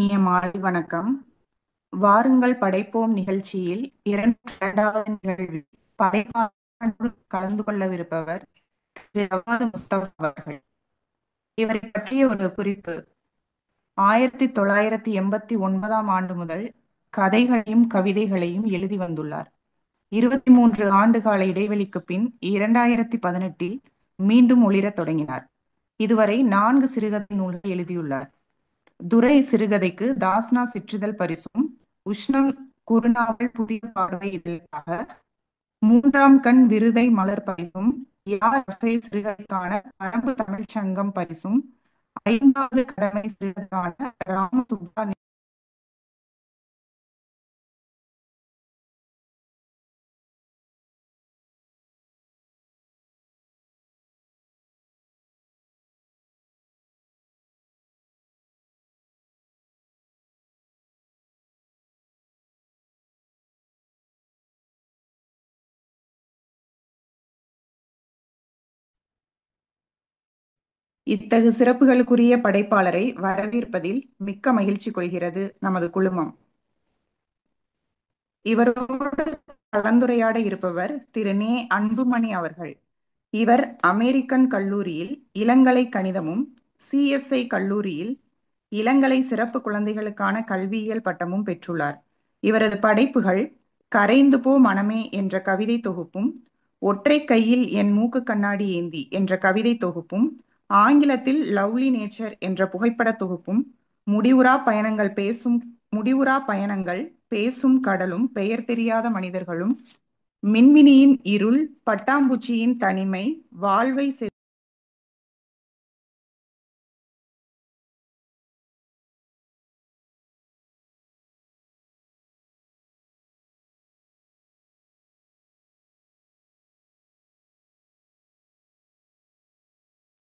இனிய மாலை வணக்கம். வாருங்கள் படைப்போம் நிகழ்ச்சியில் 2வது நிகழ்வில் படைப்பாளரோடு கலந்து கொள்ளவிருப்பவர் திரு ஜவாது முஸ்தபா அவர்கள். இவரை பற்றிய ஒரு குறிப்பு: 1989ஆம் ஆண்டு முதல் கதைகளையும் கவிதைகளையும் எழுதி வந்துள்ளார். 23 ஆண்டுகால இடைவெளிக்கு பின் 2018இல் மீண்டும் ஒளிரத் தொடங்கினார். இதுவரை 4 சிறுகதை நூல்கள் எழுதியுள்ளார். துரை சிறுகதைக்கு தாஸ்னா சிற்றிதழ் பரிசும், உஷ்ணம் குறுநாவல் புதிய பார்வை இதழுக்காக 3ஆம் கண் விருதை மலர் பரிசும், யார் ரஃபேல் சிறுகதைக்கான அரபு தமிழ்ச் சங்கம் பரிசும், 5வது கடமை சிறுகதைக்கான ராமசுப்பா இத்தகு சிறப்புகளுக்குரிய படைப்பாளரை வரவேற்பதில் மிக்க மகிழ்ச்சி கொள்கிறது நமது குழுமம். இவரோடு கலந்துரையாட இருப்பவர் திரு நே. அன்புமணி அவர்கள். இவர் அமெரிக்கன் கல்லூரியில் இளங்கலை கணிதமும், CSI கல்லூரியில் இளங்கலை சிறப்பு குழந்தைகளுக்கான கல்வியியல் பட்டமும் பெற்றுள்ளார். இவரது படைப்புகள் கரைந்து போ மனமே என்ற கவிதை தொகுப்பும், ஒற்றை கையில் என் மூக்கு கண்ணாடி ஏந்தி என்ற கவிதை தொகுப்பும், ஆங்கிலத்தில் லவ்லி நேச்சர் என்ற புகைப்பட தொகுப்பும், முடிவுறா பயணங்கள், பேசும் கடலும், பெயர் தெரியாத மனிதர்களும், மின்மினியின் இருள், பட்டாம்பூச்சியின் தனிமை, வாழ்வை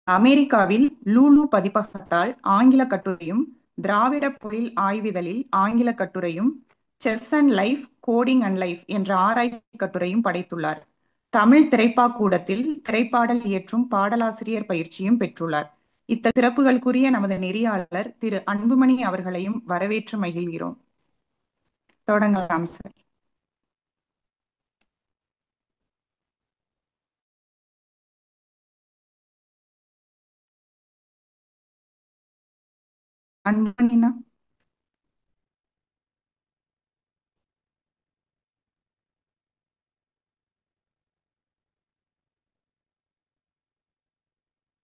அமெரிக்காவில் லூலு பதிப்பகத்தால் ஆங்கில கட்டுரையும், திராவிட பொழில் ஆய்விதழில் ஆங்கில கட்டுரையும், chess and life, coding and life என்ற ஆராய்ச்சி கட்டுரையும் படைத்துள்ளார். தமிழ் திரைப்பாக்கூடத்தில் திரைப்பாடல் இயற்றும் பாடலாசிரியர் பயிற்சியும் பெற்றுள்ளார். இத்தகைய சிறப்புகளுக்குரிய நமது நெறியாளர் திரு அன்புமணி அவர்களையும் வரவேற்று மகிழ்கிறோம். தொடங்கலாம் சார். அன்புமணினா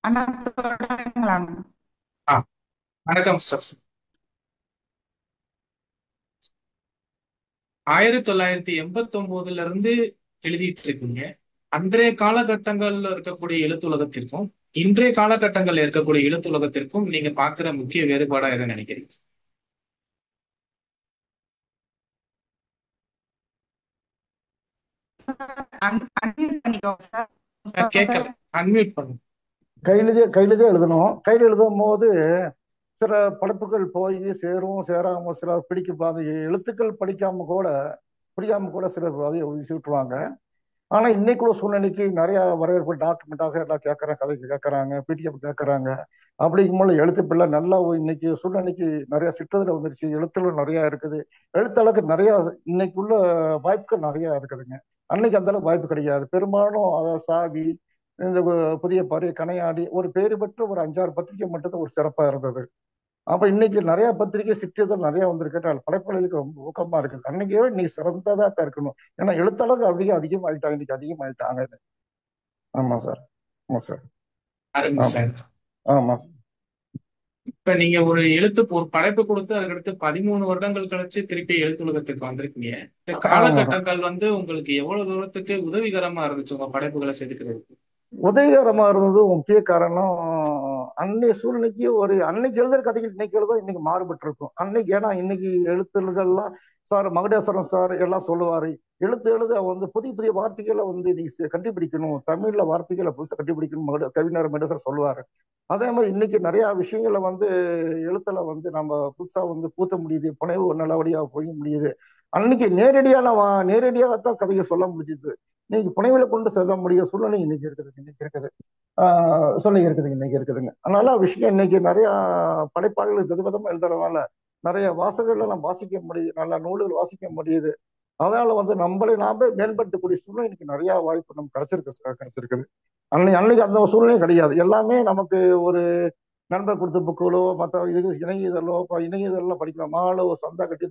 அண்ணா தொடங்கலாம். ஆ வணக்கம் சார். 1989 இருந்து எழுதிட்டு இருக்கீங்க. அன்றைய காலகட்டங்கள்ல இருக்கக்கூடிய எழுத்துலகத்திற்கும் இன்றைய காலகட்டங்கள்ல இருக்கக்கூடிய எழுத்துலகத்திற்கும் நீங்க பாக்குற முக்கிய வேறுபாடா எதை நினைக்கிறீங்க? அன்மியூட் பண்ணிக்கோங்க சார். முஸ்தபா கேட்கல, சார். அன்மியூட் பண்ணுங்க. கையிலே எழுதணும். கையில் எழுதும் போது சில படைப்புகள் போய் சேரும், சேராம சில பிடிக்க எழுத்துக்கள் பிடிக்காம கூட சில அதை விட்டுருவாங்க. ஆனா இன்னைக்குள்ள சூழ்நிலைக்கு நிறைய வரவேற்பு டாக்குமெண்டாக எல்லாம் கேட்கறாங்க, கதைக்கு கேட்கறாங்க, PDF கேட்கறாங்க. அப்படிங்கும்போது எழுத்து பிள்ளை நல்லா இன்னைக்கு சூழ்நிலைக்கு நிறைய சிற்றதுல வந்துருச்சு. எழுத்துல நிறைய இருக்குது. எழுத்தாளருக்கு நிறைய இன்னைக்குள்ள வாய்ப்புகள் நிறைய இருக்குதுங்க. அன்னைக்கு அந்த அளவுக்கு வாய்ப்பு கிடையாது. பெரும்பாலும் அதை சாவி, இந்த புதிய பாரி, கனையாடி, ஒரு பேரு பெற்ற ஒரு 5-6 பத்திரிகை மட்டும்தான் ஒரு சிறப்பா இருந்தது. அப்ப இன்னைக்கு நிறைய பத்திரிகை சிற்றிதழ் நிறைய வந்திருக்கு. படைப்பாளர்களுக்கு ரொம்ப ஊக்கமா இருக்குது. அன்னைக்கே இன்னைக்கு சிறந்ததா தான் இருக்கணும். ஏன்னா எழுத்தாளர்கள் அப்படியே அதிகமாயிட்டாங்க, இன்னைக்கு அதிகமாயிட்டாங்க. ஆமா சார். ஆமா சார். அருமை ஆமா சார். ஆமா. இப்ப நீங்க ஒரு படைப்பு கொடுத்து அதுக்கடுத்து 13 வருடங்கள் கழிச்சு திருப்பி எழுத்துலகத்துக்கு வந்திருக்கீங்க. இந்த ஆமா. காலகட்டங்கள் உங்களுக்கு எவ்வளவு தூரத்துக்கு உதவிகரமா இருந்துச்சு உங்க படைப்புகளை செதுக்கிறதுக்கு? உதவிகரமா இருந்தது முக்கிய காரணம். அன்னைய சூழ்நிலைக்கு அன்னைக்கு எழுதுற கதைகள் இன்னைக்கு எழுத இன்னைக்கு மாறுபட்டு இருக்கும். அன்னைக்கு ஏன்னா இன்னைக்கு எழுத்துகள்லாம் சார் மகுடேஸ்வரன் சார் எல்லாம் சொல்லுவாரு. எழுத புதிய புதிய வார்த்தைகளை நீ கண்டுபிடிக்கணும், தமிழ்ல வார்த்தைகளை புதுசாக கண்டுபிடிக்கணும், கவிஞர் மகுடேஸ்வரர் சொல்லுவாரு. அதே மாதிரி இன்னைக்கு நிறைய விஷயங்களை எழுத்துல நம்ம புதுசா பூத்த முடியுது, புனைவு நல்லபடியா போய் முடியுது. அன்னைக்கு நேரடியாகத்தான் கதையை சொல்ல முடிஞ்சுது. இன்னைக்கு புனைவுல கொண்டு செல்ல முடிய சூழ்நிலை இன்னைக்கு இருக்குது. சூழ்நிலை இருக்குதுங்க இன்னைக்கு இருக்குதுங்க. அதனால விஷயம் இன்னைக்கு நிறைய படைப்பாளர்கள் விதவிதமா எழுதுறதுனால நிறைய வாசகங்கள் எல்லாம் வாசிக்க முடியுது, நல்ல நூல்கள் வாசிக்க முடியுது. அதனால வந்து நம்மளை நாமே மேம்படுத்தக்கூடிய சூழ்நிலை இன்னைக்கு நிறைய வாய்ப்பு நமக்கு கிடைச்சிருக்குது. அன்னைக்கு அந்த சூழ்நிலை கிடையாது. எல்லாமே நமக்கு ஒரு நண்பர் கொடுத்த புக்குகளோ மற்ற இது இணையதளோ இணையதளம் படிக்கலாம், மாலை ஒரு சந்தா கட்டி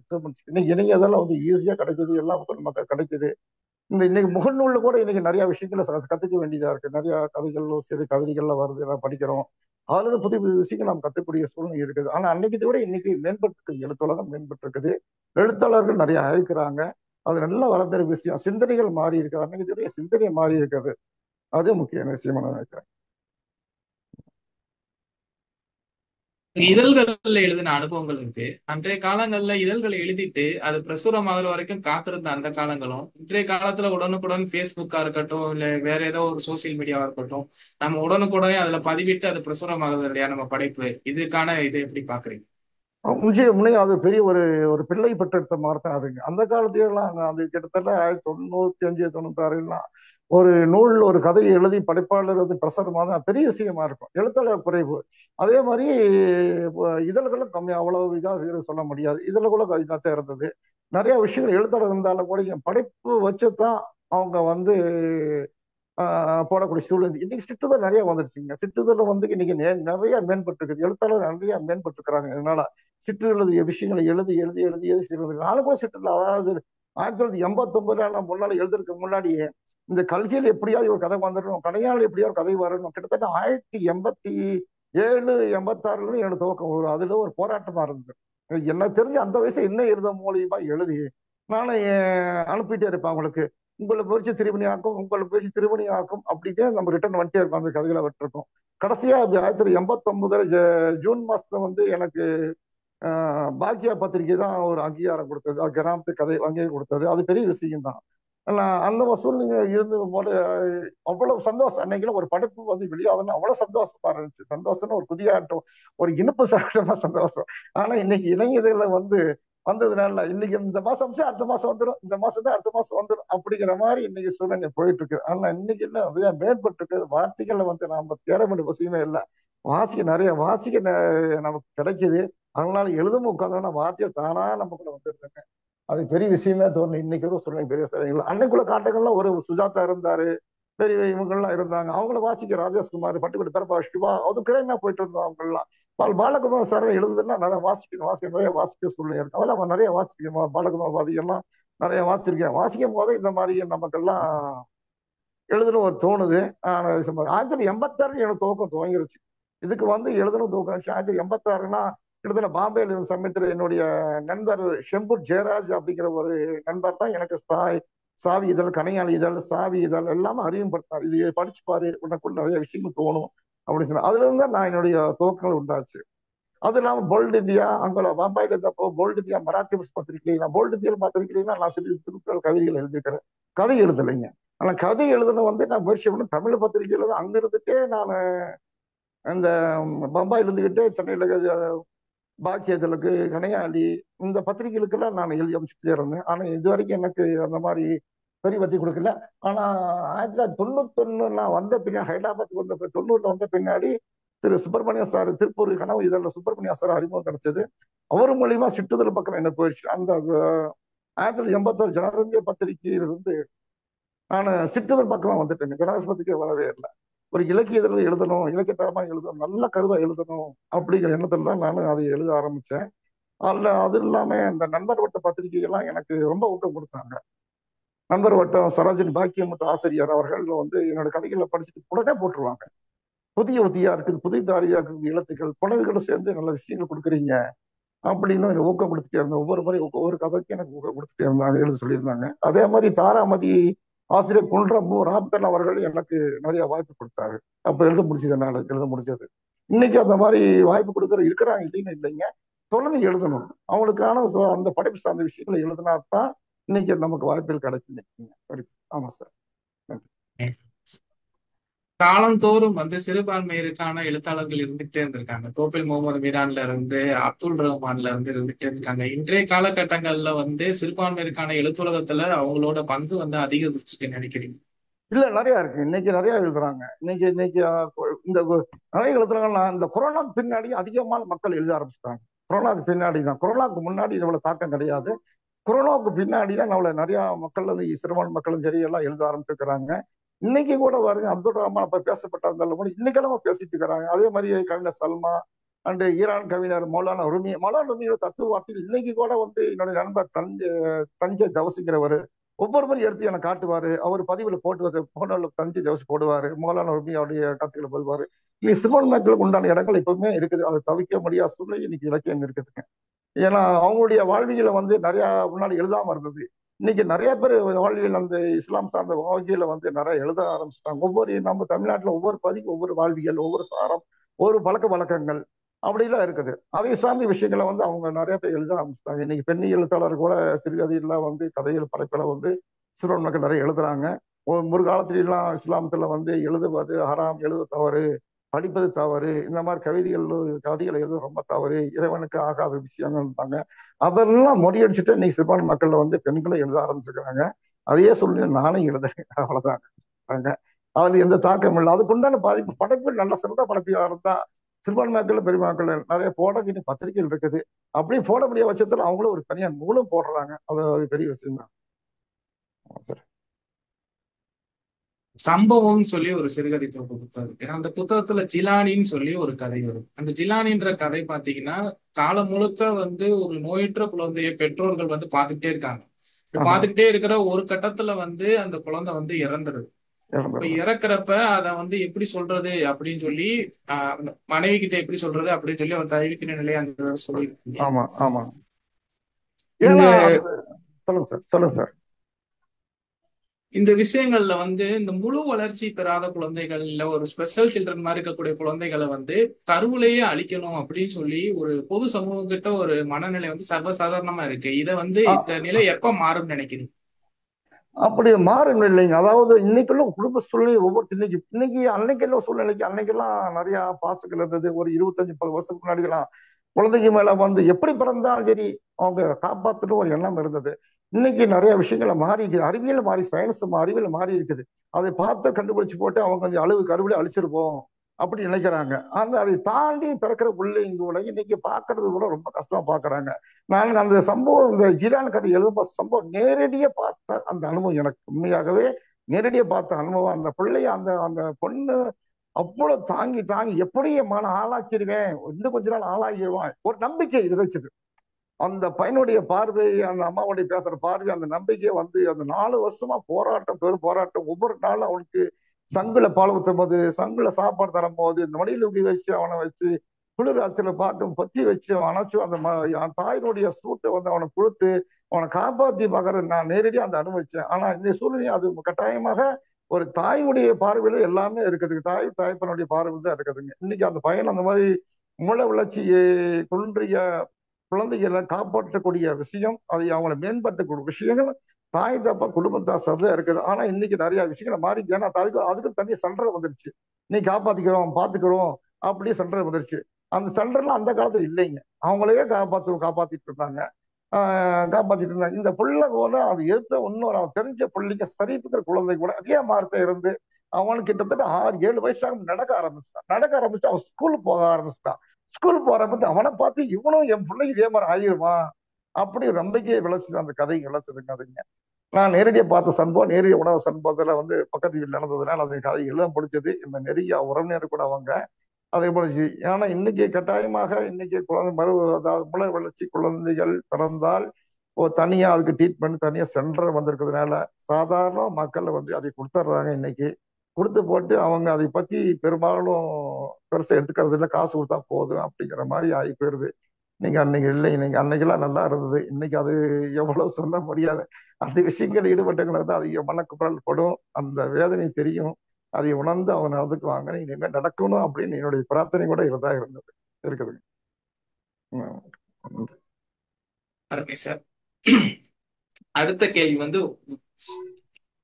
இன்னைக்கு இணையதளம் வந்து ஈஸியா கிடைக்குது, எல்லா புக்கும் நமக்கு கிடைக்குது. இன்னைக்கு முகநூல்ல கூட இன்னைக்கு நிறைய விஷயங்களை கத்துக்க வேண்டியதா இருக்கு. நிறைய கதைகளும் சரி கவிதைகள்லாம் வருது, எல்லாம் படிக்கிறோம். அதுல இருந்து புதிய புதிய விஷயங்கள் நாம் கத்துக்கூடிய சூழ்நிலை இருக்குது. ஆனா அன்னைக்கு விட இன்னைக்கு மேம்பட்டு எழுத்துலகம் மேம்பட்டு இருக்குது. எழுத்தாளர்கள் நிறைய இருக்கிறாங்க. அது நல்ல வரப்பெற விஷயம். சிந்தனைகள் மாறி இருக்கு. அன்னைக்கு சிந்தனை மாறி இருக்குது. அது முக்கியமான விஷயமா நான் நினைக்கிறேன். இதழ்கள்ல எழுதின அனுபவங்கள் இருக்கு. அன்றைய காலங்கள்ல இதழ்களை எழுதிட்டு அது பிரசுரமாகிற வரைக்கும் காத்திருந்த அந்த காலங்களும், இன்றைய காலத்துல உடனுக்குடன் ஃபேஸ்புக்கா இருக்கட்டும், இல்ல வேற ஏதோ ஒரு சோசியல் மீடியாவா இருக்கட்டும், நம்ம உடனுக்குடனே அதுல பதிவிட்டு அது பிரசுரமாகுது இல்லையா நம்ம படைப்பு, இதுக்கான இதை எப்படி பாக்குறீங்க? நிச்சயமுமே அது பெரிய ஒரு ஒரு பிள்ளை பெற்றெடுத்த மாதிரி தான் அதுங்க. அந்த காலத்திலாம் அது கிட்டத்தட்ட 1995 96 ஒரு நூல் ஒரு கதையை எழுதி படைப்பாளர் வந்து பிரசுரமாக தான் பெரிய விஷயமா இருக்கும். எழுத்தாளர் குறைவு. அதே மாதிரி இதழ்களும் கம்மி, அவ்வளவு இதாக சொல்ல முடியாது. இதழ்களும் இதாக இருந்தது. நிறைய விஷயங்கள் எழுத்தாளர் இருந்தாலும் கூட என் படைப்பு வச்சுதான் அவங்க வந்து போடக்கூடிய சூழ்நிலை. இன்னைக்கு சிட்டுதல் நிறைய வந்துருச்சுங்க. சிட்டுதல் வந்து இன்னைக்கு நிறைய மேம்பட்டு இருக்குது. எழுத்தாளர் நிறைய மேம்பட்டு இருக்கிறாங்க. அதனால சிற்று எழுதிய விஷயங்களை எழுதி எழுதி எழுதி எழுதி செய்வது. நாலு கூட சிற்றில், அதாவது 1989 முன்னாடி எழுதுறதுக்கு முன்னாடியே இந்த கல்கியில் எப்படியாவது ஒரு கதை வந்துடணும், கடையாளி எப்படியாவது கதை வரணும். கிட்டத்தட்ட 1987 86 இருந்து என்னோட துவக்கம் வரும். அதுல ஒரு போராட்டமா இருந்தது. எனக்கு தெரிஞ்சு அந்த வயசு என்ன எழுத மூலியமா எழுதி நானும் அனுப்பிட்டே இருப்பேன் அவங்களுக்கு. உங்களை முயற்சி திருமணியாக்கும், உங்களை முயற்சி திருமணியாக்கும் அப்படின்னே நம்ம ரிட்டர்ன் வந்துட்டே இருக்கோம். அந்த கதைகளை விட்டுருக்கோம். கடைசியா 1989 ஜூன் மாசத்துல வந்து எனக்கு பாக்கியா பத்திரிகை தான் ஒரு அங்கீகாரம் கொடுத்தது, கிராமத்து கதை அங்கீகாரம் கொடுத்தது. அது பெரிய விஷயம் தான். அந்த சூழ்நிலை இருந்து போது அவ்வளவு சந்தோஷம். அன்னைக்கு ஒரு படைப்பு வந்து வெளியாதுன்னு அவ்வளவு சந்தோஷமா இருந்துச்சு. சந்தோஷம்னு ஒரு புதிய ஆட்டம், ஒரு இனிப்பு சாப்பிட்டமா சந்தோஷம். ஆனா இன்னைக்கு இளைஞர்ல வந்து வந்ததுனால இன்னைக்கு இந்த மாசம் அடுத்த மாசம் வந்துடும், இந்த மாசம் தான் அடுத்த மாசம் வந்துடும் அப்படிங்கிற மாதிரி இன்னைக்கு சூழ்நிலை போயிட்டு இருக்கு. ஆனா இன்னைக்கு என்ன நிறைய மேற்பட்டு இருக்கு. வார்த்தைகளை வந்து நாம தேட வேண்டிய அவசியமே இல்லை. நிறைய வாசிக்க நமக்கு கிடைக்குது. அதனால எழுதும் உட்காந்தோம்னா வார்த்தையை தானா நமக்குள்ள வந்துருக்காங்க. அது பெரிய விஷயமே தோணும். இன்னைக்கு ஒரு சூழ்நிலை பெரிய விஷயம். அன்னைக்குள்ள காட்டங்கள்லாம் ஒரு சுஜாதா இருந்தாரு, பெரிய இவங்கெல்லாம் இருந்தாங்க. அவங்கள வாசிக்க ராஜேஷ்குமார், பட்டுக்கோட்டை பெரப்பா சிவா, அது கிரைமா போயிட்டு இருந்தோம் அவங்கெல்லாம். பாலகுமார் சார் எழுதுதுன்னா நிறைய நிறைய வாசிக்க சூழ்நிலை இருக்கு. அதெல்லாம் நிறைய வாசிச்சிருக்கேன். பாலகுமார் பாதிகள்லாம் நிறைய வாசிச்சிருக்கேன். வாசிக்கும் போதே இந்த மாதிரி நமக்கெல்லாம் எழுதணும் ஒரு தோணுது. 1986 எனக்கு துவக்கம் துவங்கிருச்சு. இதுக்கு வந்து எழுதணும் துவக்கம் 1986னா கிட்டத்தட்ட பாம்பேல இருந்த சமயத்துல என்னுடைய நண்பர் ஷெம்பூர் ஜெயராஜ் அப்படிங்கிற ஒரு நண்பர் தான் எனக்கு சாவி இதழ், கனையாளி இதழ், சாவி இதழ் எல்லாமே அறிமுகப்படுத்தாரு. இது படிச்சு பாரு, உனக்குள்ள நிறைய விஷயங்கள் தோணும் அப்படின்னு சொன்னா. அதுல இருந்து நான் என்னுடைய துவக்கங்கள் உண்டாச்சு. அது இல்லாம போல்ட் இந்தியா அங்கே பாம்பாயில இருந்தப்போ போல்ட் இந்தியா மராத்தி பத்திரிகை, நான் போல்ட் இந்தியா பத்திரிகைனா நான் சில திருக்குறள் கவிதைகள் எழுதிக்கிறேன். கதை எழுதலைங்க. ஆனா கதை எழுதுன வந்து நான் முயற்சி பண்ண தமிழ் பத்திரிகையில தான். அங்க இருந்துட்டே நான் அந்த பம்பாயில இருந்துகிட்டே சென்னையில பாக்கியதலுக்கு, கனையாளி, இந்த பத்திரிகைகளுக்கெல்லாம் நான் எழுதி அமைச்சுட்டே இருந்தேன். ஆனா இது வரைக்கும் எனக்கு அந்த மாதிரி பெரிய பத்தி கொடுக்கல. ஆனா 1991 நான் வந்த பின்னாடி, ஹைதராபாத்துக்கு வந்த 90 வந்த பின்னாடி திரு சுப்பிரமணிய சார், திருப்பூர் கனவு இதழில் சுப்பிரமணிய சார் அறிமுகம் கிடைச்சது. அவர் மூலியமா சிட்டுதல் பக்கம் என்ன போயிடுச்சு. அந்த 1981 ஜனரஞ்ச பத்திரிகையிலிருந்து நான் சிட்டுதல் பக்கம் வந்துட்டேன். கணேஷ் பத்திரிகை வரவே இல்லை. ஒரு இலக்கிய இதழில் எழுதணும், இலக்கியத்தரமா எழுதணும், நல்ல கருவா எழுதணும் அப்படிங்கிற எண்ணத்துல தான் நான் அதை எழுத ஆரம்பிச்சேன். அது இல்லாம இந்த நண்பர் வட்ட பத்திரிகைகள்லாம் எனக்கு ரொம்ப ஊக்கம் கொடுத்தாங்க. நண்பர் வட்டம் சரோஜினி பாக்கியம் மற்றும் ஆசிரியர் அவர்கள் வந்து என்னோட கதைகளை படிச்சுட்டு உடனே போட்டுருவாங்க. புதிய உத்தியா இருக்குது, புதிய தாரியா இருக்குது, எழுத்துக்கள் புனவிகளை சேர்ந்து நல்ல விஷயங்கள் கொடுக்குறீங்க அப்படின்னு எனக்கு ஊக்கம் கொடுத்துட்டே இருந்தேன். ஒவ்வொரு முறை ஒவ்வொரு கதைக்கும் எனக்கு ஊக்கம் கொடுத்துட்டே இருந்தாங்க, எழுத சொல்லியிருந்தாங்க. அதே மாதிரி தாராமதி ஆசிரியர் குன்றம் ராம்தன் அவர்கள் எனக்கு நிறைய வாய்ப்பு கொடுத்தாரு. அப்ப எழுத முடிச்சது, என்னால எழுத முடிஞ்சது. இன்னைக்கு அந்த மாதிரி வாய்ப்பு கொடுக்குற இருக்கிறாங்க, இல்லைன்னு இல்லைங்க. தொடர்ந்து எழுதணும். அவங்களுக்கான அந்த படைப்பு சார்ந்த விஷயங்களை எழுதினா தான் இன்னைக்கு நமக்கு வாய்ப்புகள் கிடைக்கும். ஆமா சார். நன்றி. காலந்தோறும் வந்து சிறுபான்மையருக்கான எழுத்தாளர்கள் இருந்துகிட்டே இருந்திருக்காங்க. தோப்பில் முகமது மீரான்ல இருந்து, அப்துல் ரஹ்மான்ல இருந்து இருந்துகிட்டே இருக்காங்க. இன்றைய காலகட்டங்கள்ல வந்து சிறுபான்மையருக்கான எழுத்துலகத்துல அவங்களோட பங்கு வந்து அதிகரிச்சுன்னு நினைக்கிறீங்க? இல்ல, நிறைய இருக்கு. இன்னைக்கு நிறைய எழுதுறாங்க. இன்னைக்கு இந்த நிறைய எழுதுறாங்கன்னா இந்த கொரோனா பின்னாடி அதிகமான மக்கள் எழுத ஆரம்பிச்சிட்டாங்க. கொரோனாக்கு பின்னாடி தான். கொரோனாக்கு முன்னாடி இவ்வளவு தாக்கம் கிடையாது. கொரோனாவுக்கு பின்னாடி தான் நம்மள நிறைய மக்கள் வந்து சிறுபான்மை மக்களும் சரி எல்லாம் எழுத ஆரம்பிச்சிருக்கிறாங்க. இன்னைக்கு கூட பாருங்க, அப்துல் ரஹ்மான் அப்ப பேசப்பட்ட இருந்தாலும் கூட இன்னைக்கெல்லாம் பேசிட்டு இருக்கிறாங்க. அதே மாதிரி கவிஞர் சல்மா அண்ட் ஈரான் கவிஞர் மௌலானா ரூமியோட தத்துவ வார்த்தைகள் இன்னைக்கு கூட வந்து என்னுடைய நண்பர் தஞ்சை தவசிக்கிறவர் ஒவ்வொரு முறை எடுத்து எனக்கு காட்டுவாரு. அவர் பதிவுல போடுவாரு, தஞ்சை தவசி போடுவாரு, மௌலானா ரூமியோடைய கருத்துக்களை போடுவாரு. இனி சிறுபான்மை மக்களுக்கு உண்டான இடங்கள் எப்பவுமே இருக்குது. அதை தவிர்க்க முடியாத சூழ்நிலை இன்னைக்கு இலக்கியம் இருக்குதுங்க. ஏன்னா அவங்களுடைய வாழ்வியல வந்து நிறைய முன்னாடி எழுதாம இருந்தது. இன்னைக்கு நிறைய பேர் வாழ்வியல் அந்த இஸ்லாம் சார்ந்த வாழ்வியல வந்து நிறைய எழுத ஆரம்பிச்சிட்டாங்க. நம்ம தமிழ்நாட்டுல ஒவ்வொரு பதிவு ஒவ்வொரு வாழ்வியல், ஒவ்வொரு சாரம், ஒவ்வொரு பழக்க வழக்கங்கள் அப்படிலாம் இருக்குது. அதை சார்ந்த விஷயங்களை வந்து அவங்க நிறைய பேர் எழுத ஆரம்பிச்சிட்டாங்க. இன்னைக்கு பெண்ணி எழுத்தாளர் கூட சிறுகதையெல்லாம் வந்து கதைகள் படைப்புல வந்து சிறுவன் மக்கள் நிறைய எழுதுறாங்க. ஒரு காலத்துல எல்லாம் இஸ்லாமத்துல வந்து எழுதுவது ஹராம், எழுத தவறு, படிப்பது தவறு, இந்த மாதிரி கவிதைகள் எழுத ரொம்ப தவறு, இறைவனுக்கு ஆகாத விஷயங்கள்ட்டாங்க. அதெல்லாம் முறியடிச்சுட்டு இன்னைக்கு சிறுபான்மை மக்கள்ல வந்து பெண்களும் எழுத ஆரம்பிச்சிருக்கிறாங்க. அதையே சொல்லி நானும் எழுதுறேன், அவ்வளவுதான். அதுல எந்த தாக்கம் இல்லை. அதுக்குண்டான பாதிப்பு படைப்பு நல்ல சிறந்த படைப்பா இருந்தா சிறுபான்மை மக்கள் பெருமக்கள் நிறைய போட வேண்டிய பத்திரிகைகள் இருக்குது. அப்படியே போட முடிய பட்சத்துல அவங்களும் ஒரு தனியார் நூலும் போடுறாங்க. அது பெரிய விஷயம் தான். சம்பவம்னு சொல்லி ஒரு சிறுகதை தொகுப்பு புத்தகம் இருக்கு. அந்த புத்தகத்துல ஜிலானின்னு சொல்லி ஒரு கதை வரும். அந்த ஜிலானின்ற கதை பாத்தீங்கன்னா காலம் முழுக்க வந்து ஒரு நோயற்ற குழந்தைய பெற்றோர்கள் வந்து பாத்துக்கிட்டே இருக்காங்க. பாத்துக்கிட்டே இருக்கிற ஒரு கட்டத்துல வந்து அந்த குழந்தை வந்து இறந்துருது. இப்ப இறக்குறப்ப அத வந்து எப்படி சொல்றது அப்படின்னு சொல்லி மனைவி கிட்ட எப்படி சொல்றது அப்படின்னு சொல்லி அவர் தவிக்கிற நிலையை அந்த சொல்லியிருக்கீங்க. ஆமா ஆமா. சொல்லுங்க சார். இந்த விஷயங்கள்ல வந்து இந்த முழு வளர்ச்சி பெறாத குழந்தைகள் இல்ல ஒரு ஸ்பெஷல் சில்ட்ரன் மாதிரி இருக்கக்கூடிய குழந்தைகளை வந்து கருவிலேயே அழிக்கணும் அப்படின்னு சொல்லி ஒரு பொது சமூகம் கிட்ட ஒரு மனநிலை வந்து சர்வசாதாரணமா இருக்கு. இதை வந்து இந்த நிலை எப்ப மாறும்னு நினைக்கிறீங்க? அப்படி மாறும் இல்லைங்க. அதாவது இன்னைக்குள்ள குடும்ப சூழ்நிலை இன்னைக்கு அன்னைக்கெல்லாம் சூழ்நிலைக்கு அன்னைக்கெல்லாம் நிறைய பாசங்கள் இருந்தது. ஒரு 25-30 வருஷத்துக்கு முன்னாடிலாம் குழந்தைக்கு மேல வந்து எப்படி பிறந்தாலும் சரி அவங்க காப்பாற்றணும் ஒரு எண்ணம் இருந்தது. இன்னைக்கு நிறைய விஷயங்களை மாறி இருக்குது. அறிவியல் மாறி, சயின்ஸ் அறிவியல் மாறி இருக்குது. அதை பார்த்து கண்டுபிடிச்சு போட்டு அவங்க கொஞ்சம் கருவிலே அழிச்சிருப்போம் அப்படி நினைக்கிறாங்க. அதை தாண்டி பிறக்கிற பிள்ளைங்க கூட இன்னைக்கு பாக்குறது கூட ரொம்ப கஷ்டமா பாக்குறாங்க. நான் அந்த சம்பவம், இந்த ஜிலான் கதை எழுதும் சம்பவம் நேரடியா பார்த்த அந்த அனுபவம், எனக்கு உண்மையாகவே நேரடியா பார்த்த அனுபவம். அந்த பிள்ளைய அந்த அந்த பொண்ணு அவ்வளவு தாங்கி எப்படி ஆளாக்கிடுவேன், இன்னும் கொஞ்ச நாள் ஆளாகிடுவான் ஒரு நம்பிக்கை விதைச்சது. அந்த பையனுடைய பார்வை, அந்த அம்மாவுடைய பேசுற பார்வை, அந்த நம்பிக்கை வந்து அந்த 4 வருஷமா போராட்டம், பெரும் போராட்டம். ஒவ்வொரு நாளும் அவனுக்கு சங்குல பால் ஊற்றும் போது, சங்குல சாப்பாடு தரும் போது, இந்த மடியில வச்சு அவனை வச்சு குளிர் ஆட்சியில பார்த்து பொத்தி வச்சு அணைச்சு அந்த தாயினுடைய சூட்டை வந்து அவனை கொடுத்து அவனை காப்பாற்றி பார்க்கறது நான் நேரடியாக அந்த அனுபவிச்சேன். ஆனா இந்த சூழ்நிலை அது கட்டாயமாக ஒரு தாயுடைய பார்வையில எல்லாமே இருக்குதுங்க. தாய்ப்பனுடைய பார்வையில் தான் இருக்குதுங்க. இன்னைக்கு அந்த பையன் அந்த மாதிரி மூளை வளர்ச்சியை குன்றிய குழந்தைகளை காப்பாற்றக்கூடிய விஷயம், அதை அவங்களை மேம்படுத்தக்கூடிய விஷயங்கள் தாய் தப்பா குடும்பத்தார் சரியா இருக்குது. ஆனா இன்னைக்கு நிறைய விஷயங்களை மாறி, ஏன்னா அதுக்கு தனியா சண்டை வந்துருச்சு. நீ காப்பாத்திக்கிறோம் பாத்துக்கிறோம் அப்படியே சண்டை வந்துருச்சு. அந்த சண்டைலாம் அந்த காலத்துல இல்லைங்க. அவங்களையே காப்பாத்திட்டு இருந்தாங்க. இந்த பிள்ளை கூட அது எடுத்த இன்னொரு அவன் தெரிஞ்ச பிள்ளைங்க சரிப்புக்கிற குழந்தை கூட அதே மார்த்த இருந்து அவனுக்கு கிட்டத்தட்ட 6-7 வயசாக நடக்க ஆரம்பிச்சு அவன் ஸ்கூலுக்கு போக ஆரம்பிச்சிட்டான். ஸ்கூலுக்கு போறப்ப அவனை பார்த்து இவனும் என் பிள்ளைக்கு இதே மாதிரி ஆகிருமா அப்படி நம்பிக்கையை விளைச்சது. அந்த கதை விளைச்சதுங்க. அதுங்க நான் நேரடியாக பார்த்த சம்பவம், நேரடிய உணவு சம்பவத்துல வந்து பக்கத்து வீட்டில் நடந்ததுனால அந்த கதை எழுத பிடிச்சது. இந்த நெருங்கிய உறவினர் கூட அவங்க அதை பிடிச்சி. ஏன்னா இன்னைக்கு கட்டாயமாக இன்னைக்கு குழந்தை அதாவது மூளை வளர்ச்சி குழந்தைகள் பிறந்தால் தனியா அதுக்கு ட்ரீட்மெண்ட் தனியா சென்டர் வந்திருக்கிறதுனால சாதாரண மக்கள் வந்து அதை கொடுத்துட்றாங்க. இன்னைக்கு கொடுத்து போட்டு அவங்க அதை பத்தி பெரும்பாலும் பெருசா எடுத்துக்கிறது இல்லை, காசு கொடுத்தா போதும் அப்படிங்கிற மாதிரி ஆகி போயிருது. நீங்க அன்னைக்கு இல்லை, இன்னைக்கு அன்னைக்கெல்லாம் நல்லா இருந்தது. இன்னைக்கு அது எவ்வளவு சொல்ல முடியாது. அந்த விஷயங்கள் ஈடுபட்டவங்களை தான் அதிக மனக்குரல் படும், அந்த வேதனை தெரியும். அதை உணர்ந்து அவங்க நடந்துக்குவாங்க. இனிமேல் நடக்கணும் அப்படின்னு என்னுடைய பிரார்த்தனை கூட இதுதான் இருக்குதுங்க. சார், அடுத்த கேள்வி வந்து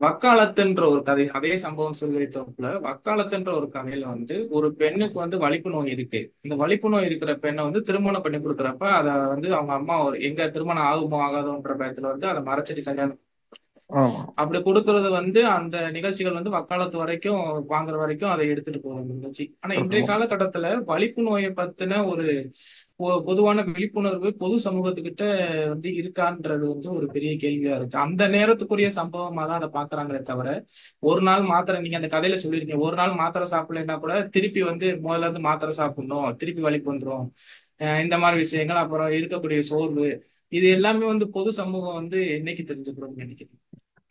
வக்காலத்துன்ற ஒரு கதை, அதே சம்பவம் சிறுகதை தொகுப்புல வக்காலத்துன்ற ஒரு கதையில வந்து ஒரு பெண்ணுக்கு வந்து வலிப்பு நோய் இருக்கு. இந்த வலிப்பு நோய் இருக்கிற பெண்ணை வந்து திருமணம் பண்ணி கொடுக்குறப்ப அதை வந்து அவங்க அம்மா எங்க திருமணம் ஆகுமோ ஆகாதோன்ற பயத்துல வந்து அதை மறைச்சிட்டு கல்யாணம் அப்படி கொடுக்கறது வந்து அந்த நிகழ்ச்சிகள் வந்து வக்காலத்து வரைக்கும் வாங்குற வரைக்கும் அதை எடுத்துட்டு போகிற நிகழ்ச்சி. ஆனா இன்றைய காலகட்டத்துல வலிப்பு நோயை பத்தின ஒரு பொதுவான விழிப்புணர்வு பொது சமூகத்துக்கிட்ட வந்து இருக்கான்றது வந்து ஒரு பெரிய கேள்வியா இருக்கு. அந்த நேரத்துக்குரிய சம்பவமா தான் அதை பாக்குறாங்களே தவிர, ஒரு நாள் மாத்திரை, நீங்க அந்த கதையில சொல்லியிருக்கீங்க, ஒரு நாள் மாத்திரை சாப்பிடலைன்னா கூட திருப்பி வந்து முதல்ல இருந்து மாத்திரை சாப்பிடணும், திருப்பி வலிப்பு வந்துடும், இந்த மாதிரி விஷயங்கள், அப்புறம் இருக்கக்கூடிய சோர்வு, இது எல்லாமே வந்து பொது சமூகம் வந்து என்னைக்கு தெரிஞ்சுக்கணும்னு நினைக்கிறேன்.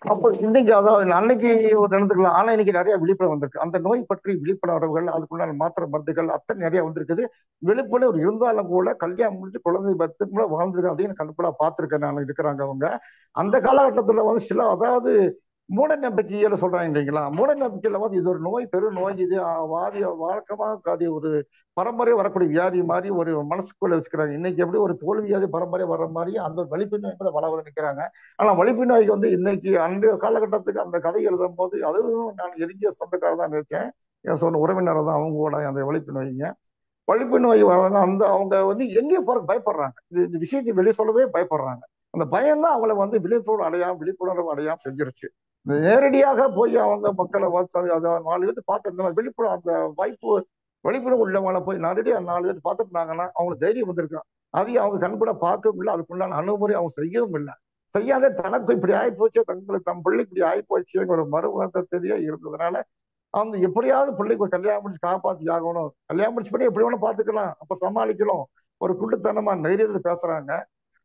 அப்போ இன்னைக்கு அதாவது அன்னைக்கு ஒரு நடந்துக்கலாம். ஆனா இன்னைக்கு நிறைய விழிப்புணர்வு வந்திருக்கு. அந்த நோய் பற்றி விழிப்புணர்வுகள், அதுக்குள்ளான மாத்திரை மருந்துகள் அத்தனை நிறைய வந்திருக்குது. விழிப்புணர்வு இருந்தாலும் கூட கல்யாணம் முடிஞ்சு குழந்தை பத்து கூட வாழ்ந்துருக்கு அப்படின்னு கண்கூடா பார்த்திருக்கேன் நான். இருக்கிறாங்க அவங்க. அந்த காலகட்டத்துல வந்து சில அதாவது மூட நம்பிக்கையில சொல்றாங்க இல்லைங்களா? மூட நம்பிக்கையில வந்து இது ஒரு நோய், பெரு நோய், இது வாதி வழக்கமாக அது ஒரு பரம்பரையா வரக்கூடிய வியாதி மாதிரி ஒரு மனசுக்குள்ள வச்சுக்கிறாங்க. இன்னைக்கு எப்படி ஒரு தோல் வியாதி பரம்பரை வர்ற மாதிரி அந்த ஒரு வலிப்பு நோய் கூட வளர நினைக்கிறாங்க. ஆனா வலிப்பு நோய்க்கு வந்து இன்னைக்கு அந்த காலகட்டத்துக்கு அந்த கதை எழுதும் போது அதுவும் நான் நெருங்கிய சொந்தக்காரர் தான் இருக்கேன். என் சொன்ன உறவினர் தான் அவங்க கூட அந்த வலிப்பு நோய்ங்க. வலிப்பு நோய் வர்றாங்க. அந்த அவங்க வந்து எங்கேயும் போற பயப்படுறாங்க. இந்த விஷயத்தை வெளியே சொல்லவே பயப்படுறாங்க. அந்த பயம் தான் அவங்கள வந்து விழிப்புணர்வு அடையாம செஞ்சிருச்சு. நேரடியாக போய் அவங்க மக்களை நாலு பேர் பார்த்து இந்த மாதிரி விழிப்புணர்வு அந்த வாய்ப்பு விழிப்புணர்வு உள்ளவங்களை போய் நேரடியாக நாலு பேர் பார்த்துட்டாங்கன்னா அவங்களுக்கு தைரியம் வந்திருக்கும். அதையும் அவங்க கண்கூட பார்க்கவும் இல்லை, அதுக்குண்டான அணுகுமுறை அவங்க செய்யவும் இல்லை. செய்யாத தனக்கு இப்படி ஆயிப்போச்சு, தங்களுக்கு தம் பிள்ளை இப்படி ஆயிப்போச்சுங்கிற ஒரு மறு வருத்தத்திலேயே இருந்ததுனால அவங்க எப்படியாவது பிள்ளைக்கு ஒரு கல்யாணம் முடிச்சு காப்பாத்தி ஆகணும். கல்யாணம் முடிச்சு பண்ணி எப்படி வேணும் பாத்துக்கலாம், அப்ப சமாளிக்கணும், ஒரு குண்டுத்தனமா தைரியத்தை பேசுறாங்க.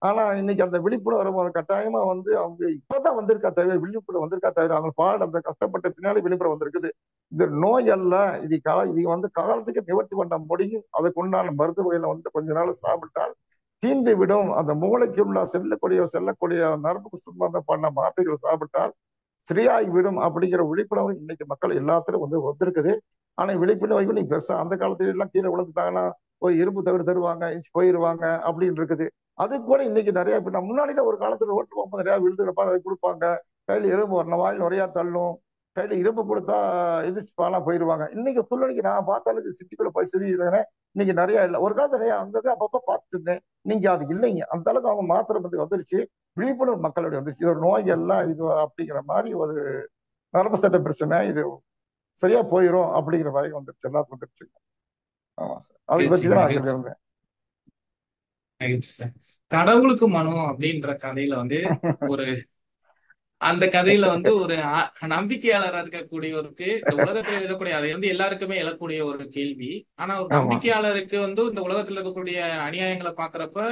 ஆனா இன்னைக்கு அந்த விழிப்புணர்வு கட்டாயமா வந்து அவங்க இப்பதான் வந்திருக்கா தவிர, விழிப்புணர்வு வந்திருக்கா தவிர, அவங்க பாடு அந்த கஷ்டப்பட்ட பின்னாடி விழிப்புணர்வு வந்திருக்குது. இது நோய் அல்ல, இது வந்து காலத்துக்கு நிவர்த்தி பண்ண முடியும். அதுக்கு உண்டான மருத்துவ வகையில வந்து கொஞ்ச நாள் சாப்பிட்டால் தீந்து விடும். அந்த மூளைக்கு உள்ள செல்லக்கூடிய நரம்புக்கு சம்பந்தப்பட்ட மாத்திரைகள் சாப்பிட்டால் சரியாகி விடும் அப்படிங்கிற விழிப்புணர்வு இன்னைக்கு மக்கள் எல்லாத்திலும் வந்து வந்திருக்குது. ஆனா விழிப்புணர்வு நீங்க பெருசா அந்த காலத்துல எல்லாம் கீழே விழுந்துட்டாங்கன்னா ஒரு இரும்பு தவிர தருவாங்க, போயிருவாங்க அப்படின்னு இருக்குது. அது கூட இன்னைக்கு நிறைய இப்ப நான் முன்னாடி ஒரு காலத்துல ரோட்டு போகும்போது நிறைய விழுதுறப்ப அதை கொடுப்பாங்க. கையில இரும்பு வரணும், வாயில் நிறையா தள்ளும், கையில இரும்பு கொடுத்தா எதிர்த்து பாலா போயிருவாங்க. இன்னைக்கு புள்ளடிக்கு நான் பார்த்தாலும் சிட்டிக்குள்ள போய் சரியில்லைன்னு இன்னைக்கு நிறைய இல்லை. ஒரு காலத்துல நிறைய அந்த அப்பப்ப பார்த்துட்டு இருந்தேன். நீங்க அது இல்லைங்க, அந்த அளவுக்கு அவங்க மாத்திரை வந்து வந்துருச்சு. விழிப்புணர்வு மக்களுடைய வந்துருச்சு. இது ஒரு நோய் எல்லாம் இது அப்படிங்கிற மாதிரி ஒரு நரம்பு சட்ட பிரச்சனை, இது சரியா போயிடும் அப்படிங்கிற மாதிரி வந்துருச்சு, எல்லாத்துக்கும் வந்துருச்சு. ஆமா சார், அதை மகிழ்ச்சி, பத்தி தான் நான் மகிழ்ச்சி, சொல்லியிருந்தேன். மகிழ்ச்சி சார். கடவுளுக்கு மனு அப்படின்ற கதையில வந்து ஒரு அந்த கதையில வந்து ஒரு நம்பிக்கையாளரா இருக்கக்கூடியவருக்கு இந்த உலகத்துல இருக்கக்கூடிய அதை வந்து எல்லாருக்குமே எழக்கூடிய ஒரு கேள்வி. ஆனா ஒரு ஆமா நம்பிக்கையாளருக்கு வந்து இந்த உலகத்துல இருக்கக்கூடிய அநியாயங்களை பாக்குறப்ப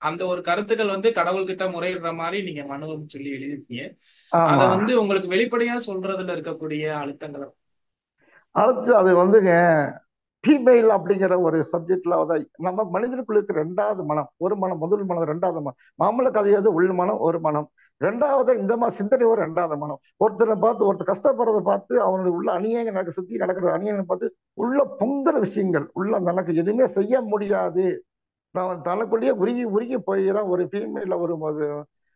அந்த ஒரு கருத்துக்கள் வந்து கடவுள்கிட்ட முறையிடுற மாதிரி நீங்க மனுன்னு சொல்லி எழுதிருக்கீங்க. அத ஆமா. வந்து உங்களுக்கு வெளிப்படையா சொல்றதுல இருக்கக்கூடிய அழுத்தங்களை அடுத்து அது வந்துங்க ஃபீமெயில் அப்படிங்கிற ஒரு சப்ஜெக்ட்ல நம்ம மனிதனுக்குள்ள இருக்கிற ரெண்டாவது மனம், ஒரு மனம், முதல் மனம், ரெண்டாவது மனம். மாமல கதையாது உள் மனம், ஒரு மனம். ரெண்டாவது இந்த மாதிரி சிந்தனை ஒரு ரெண்டாவது மனம். ஒருத்தரை பார்த்து ஒருத்தர் கஷ்டப்படுறதை பார்த்து அவனுடைய உள்ள அநியாயங்க சுத்தி நடக்கிற அநியாயம் பார்த்து உள்ள பொங்குற விஷயங்கள், உள்ள தனக்கு எதுவுமே செய்ய முடியாது, நான் தனக்குள்ளேயே உருகி உருகி போயிடும் ஒரு ஃபீமேல ஒரு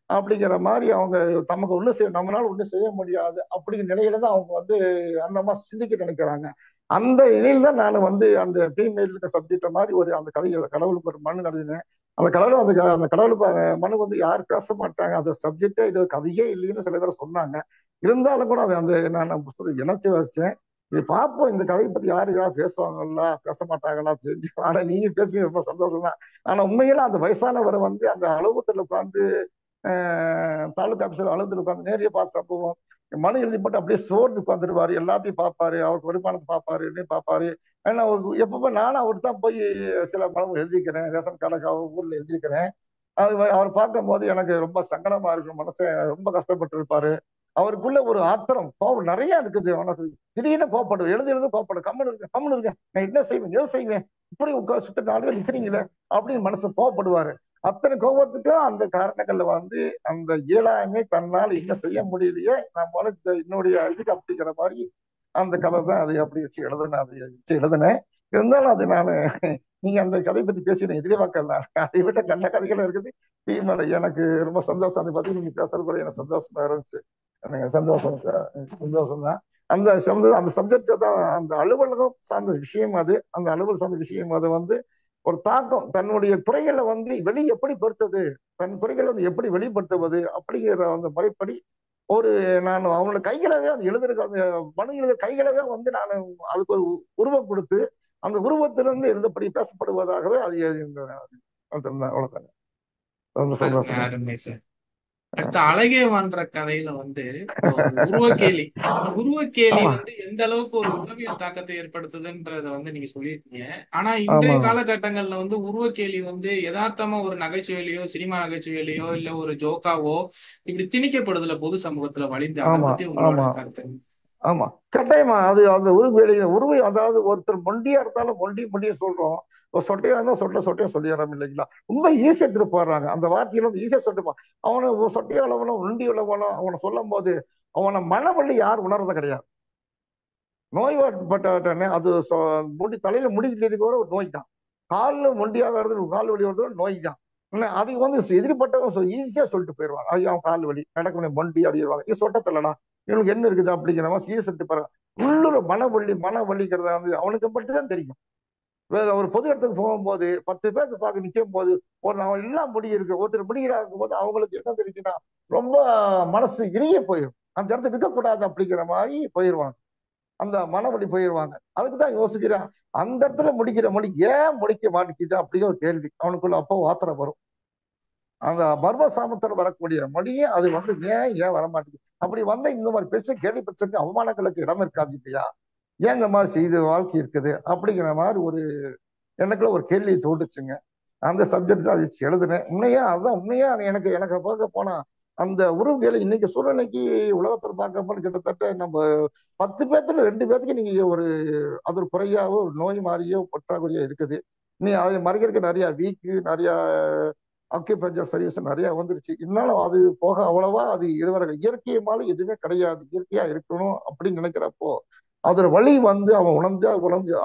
அப்படிங்கிற மாதிரி அவங்க தமக்கு ஒண்ணு செய்ய நம்மளால ஒண்ணும் செய்ய முடியாது அப்படிங்கிற நிலையில தான் அவங்க வந்து அந்த மாதிரி சிந்திக்க நினைக்கிறாங்க. அந்த நிலையில தான் நான் வந்து அந்த ஃபீமேல் சப்ஜெக்ட் மாதிரி ஒரு அந்த கதைகளை கடவுளுக்கு ஒரு மனு எழுதினேன். அந்த கடவுள் அந்த கடவுளுக்கு மனு வந்து யாரும் பேச மாட்டாங்க, அந்த சப்ஜெக்டே இது கதையே இல்லைன்னு சில பேர் சொன்னாங்க. இருந்தாலும் கூட அதை அந்த நான் புத்தகத்தை இணைச்சு வச்சேன். இது பார்ப்போம், இந்த கதையை பத்தி யாரு பேசுவாங்களா பேச மாட்டாங்களா தெரிஞ்சு. ஆனா நீங்க பேசி ரொம்ப சந்தோஷம் தான். ஆனா உண்மையில அந்த வயசானவரை வந்து அந்த அலுவலகத்துல உட்கார்ந்து தாலுகா ஆபீசர் அலுவலகத்தில் உட்கார்ந்து நேரடியா பார்த்த சம்பவம். மனு எழுதி போட்டு அப்படியே சோர்ந்து உட்காந்துருவாரு, எல்லாத்தையும் பார்ப்பாரு, அவருக்கு வருமானத்தை பார்ப்பாரு, என்னையும் பார்ப்பாரு. ஏன்னா எப்பவுமே நானும் அவர் தான் போய் சில மனு எழுதிக்கிறேன், ரேஷன் கார்டுக்கு ஊர்ல எழுதிக்கிறேன். அவர் பார்க்கும் போது எனக்கு ரொம்ப சங்கடமா இருக்கும், மனசை ரொம்ப கஷ்டப்பட்டு இருப்பாரு. அவருக்குள்ள ஒரு ஆத்திரம் கோபம் நிறைய இருக்குது. அவனுக்கு திடீர்னு கோபப்படும், எழுது கோபப்படும், கம்மனு இருக்க, நான் என்ன செய்வேன் எது செய்வேன், இப்படி சுத்த 4 பேர் நிக்கிறீங்களே அப்படின்னு மனசு கோபப்படுவாரு. அத்தனை கோபத்துக்கும் அந்த காரணங்கள்ல வந்து அந்த இயலாமை தன்னால் என்ன செய்ய முடியலையே, நான் என்னுடைய இதுக்கு அப்படிங்கிற மாதிரி அந்த கதை தான் அதை அப்படி வச்சு எழுதுனேன். இருந்தாலும் அது நான் நீங்க அந்த கதை பத்தி பேசி எதிர்பார்க்கலாம், அதை விட்ட நல்ல கதைகளும் இருக்குது. எனக்கு ரொம்ப சந்தோஷம், அதை பத்தி நீங்க பேசுறது கூட எனக்கு சந்தோஷமா இருந்துச்சு. எனக்கு சந்தோஷம் சார், சந்தோஷம் தான். அந்த சப்ஜெக்ட் தான், அந்த அலுவலகம் சார்ந்த விஷயம் அது. அந்த அலுவலகம் சார்ந்த விஷயம் அது வந்து ஒரு தாக்கம் தன்னுடைய துறைகளை வந்து வெளியே எப்படி படுத்துது, தன் துறைகளை வந்து எப்படி வெளிப்படுத்துவது அப்படிங்கிற அந்த முறைப்படி ஒரு நான் அவனோட கைகளவே அந்த எழுதுறது, அந்த மனு எழுதுற கைகளவே வந்து நான் அதுக்கு ஒரு உருவம் கொடுத்து அந்த உருவத்திலிருந்து எழுதப்படி பேசப்படுவதாகவே அது அவ்வளவுதாங்க. சொல்றேன் அருமை சார். அருமை சார். அடுத்து அழகேவான்ற கதையில வந்து ஒரு உருவக்கேலி உருவக்கேலி ஆமா வந்து எந்த அளவுக்கு ஒரு உளவியல் தாக்கத்தை ஏற்படுத்துதுன்றத வந்து நீங்க சொல்லியிருக்கீங்க. ஆனா இன்றைய ஆமா காலகட்டங்கள்ல வந்து உருவக்கேலி வந்து யதார்த்தமா ஒரு நகைச்சுவையிலையோ சினிமா நகைச்சுவையிலையோ இல்ல ஒரு ஜோக்காவோ இப்படி திணிக்கப்படுதுல பொது சமூகத்துல வழிந்து. அதை ஆமா பத்தி உங்களோட ஆமா கருத்து? ஆமா கட்டாயமா. அது அந்த உருவை அதாவது ஒருத்தர் மொண்டியா இருந்தாலும் மொண்டியை சொல்றோம். ஒரு சொட்டையா இருந்தா சொட்டையா சொல்லிடுறோம் இல்லைங்களா? ரொம்ப ஈஸியா எடுத்துட்டு போடுறாங்க அந்த வார்த்தையில வந்து ஈஸியா சொல்லிட்டு அவனை சொட்டையா உள்ளவனோ உண்டி உள்ளவனோ அவனை சொல்லும் போது அவனை மனவள்ளி யார் உணர்றது கிடையாது. நோய்வாட்பட்ட அது தலையில முடிக்கிறது கூட ஒரு நோய் தான். காலில் மொண்டியாக வருது, கால் வலி வருது நோய் தான். அது வந்து எதிர்பட்டவங்க ஈஸியா சொல்லிட்டு போயிடுவாங்க. ஐயோ அவன் கால் வலி நடக்க மொண்டி அப்படிடுவாங்க. இது சொட்டத்தில்லடா இவனுக்கு என்ன இருக்குது அப்படிங்கிற மாதிரி ஈஸி சொல்லிட்டு போறாங்க. உள்ளூர் மனவள்ளிங்கிறத வந்து அவனுக்கு மட்டும் தான் தெரியும். வேற ஒரு பொது இடத்துக்கு போகும்போது 10 பேருக்கு பார்க்க நிற்கும் போது அவன் எல்லாம் முடி இருக்கு, ஒருத்தர் முடிகிறாக்கும் போது அவங்களுக்கு என்ன தெரியுதுன்னா ரொம்ப மனசு இறுகிய போயிடும். அந்த இடத்துக்கு இருக்கக்கூடாது அப்படிங்கிற மாதிரி போயிடுவாங்க. அந்த மனவழி போயிடுவாங்க. அதுக்குதான் யோசிக்கிறான் அந்த இடத்துல முடிக்கிற மொழி ஏன் முடிக்க மாட்டேங்குது அப்படிங்கிற ஒரு கேள்வி அவனுக்குள்ள அப்போ ஆத்திரம் வரும். அந்த மர்ம சாமத்தில் வரக்கூடிய மொழியே அது வந்து ஏன் வரமாட்டேங்குது. அப்படி வந்த இந்த மாதிரி பிரச்சனை கேள்வி பிரச்சனை அவமானங்களுக்கு இடம் இருக்காது இல்லையா? ஏன் இந்த மாதிரி செய்து வாழ்க்கை இருக்குது அப்படிங்கிற மாதிரி ஒரு எனக்குள்ள ஒரு கேள்வி தோட்டுச்சுங்க. அந்த சப்ஜெக்ட் தான் வச்சு எழுதுனேன். உண்மையா எனக்கு பார்க்க போனா அந்த உறவுகளை இன்னைக்கு சூழ்நிலைக்கு உலகத்தில் பார்க்க போன கிட்டத்தட்ட நம்ம 10 பேர்த்துல 2 பேர்த்துக்கு நீங்க அது ஒரு குறையாவோ ஒரு நோய் மாதிரியோ பற்றாக்குறையோ இருக்குது. நீ அதை மறைக்கிறதுக்கு நிறைய வீக்கு நிறைய அக்யூபஞ்சர் சர்வீஸ் நிறைய வந்துருச்சு. இருந்தாலும் அது போக அவ்வளவா அது இடுவர்கள் இயற்கையமால எதுவுமே கிடையாது. இயற்கையா இருக்கணும் அப்படின்னு நினைக்கிறப்போ அதோட வழி வந்து அவன் உணர்ந்து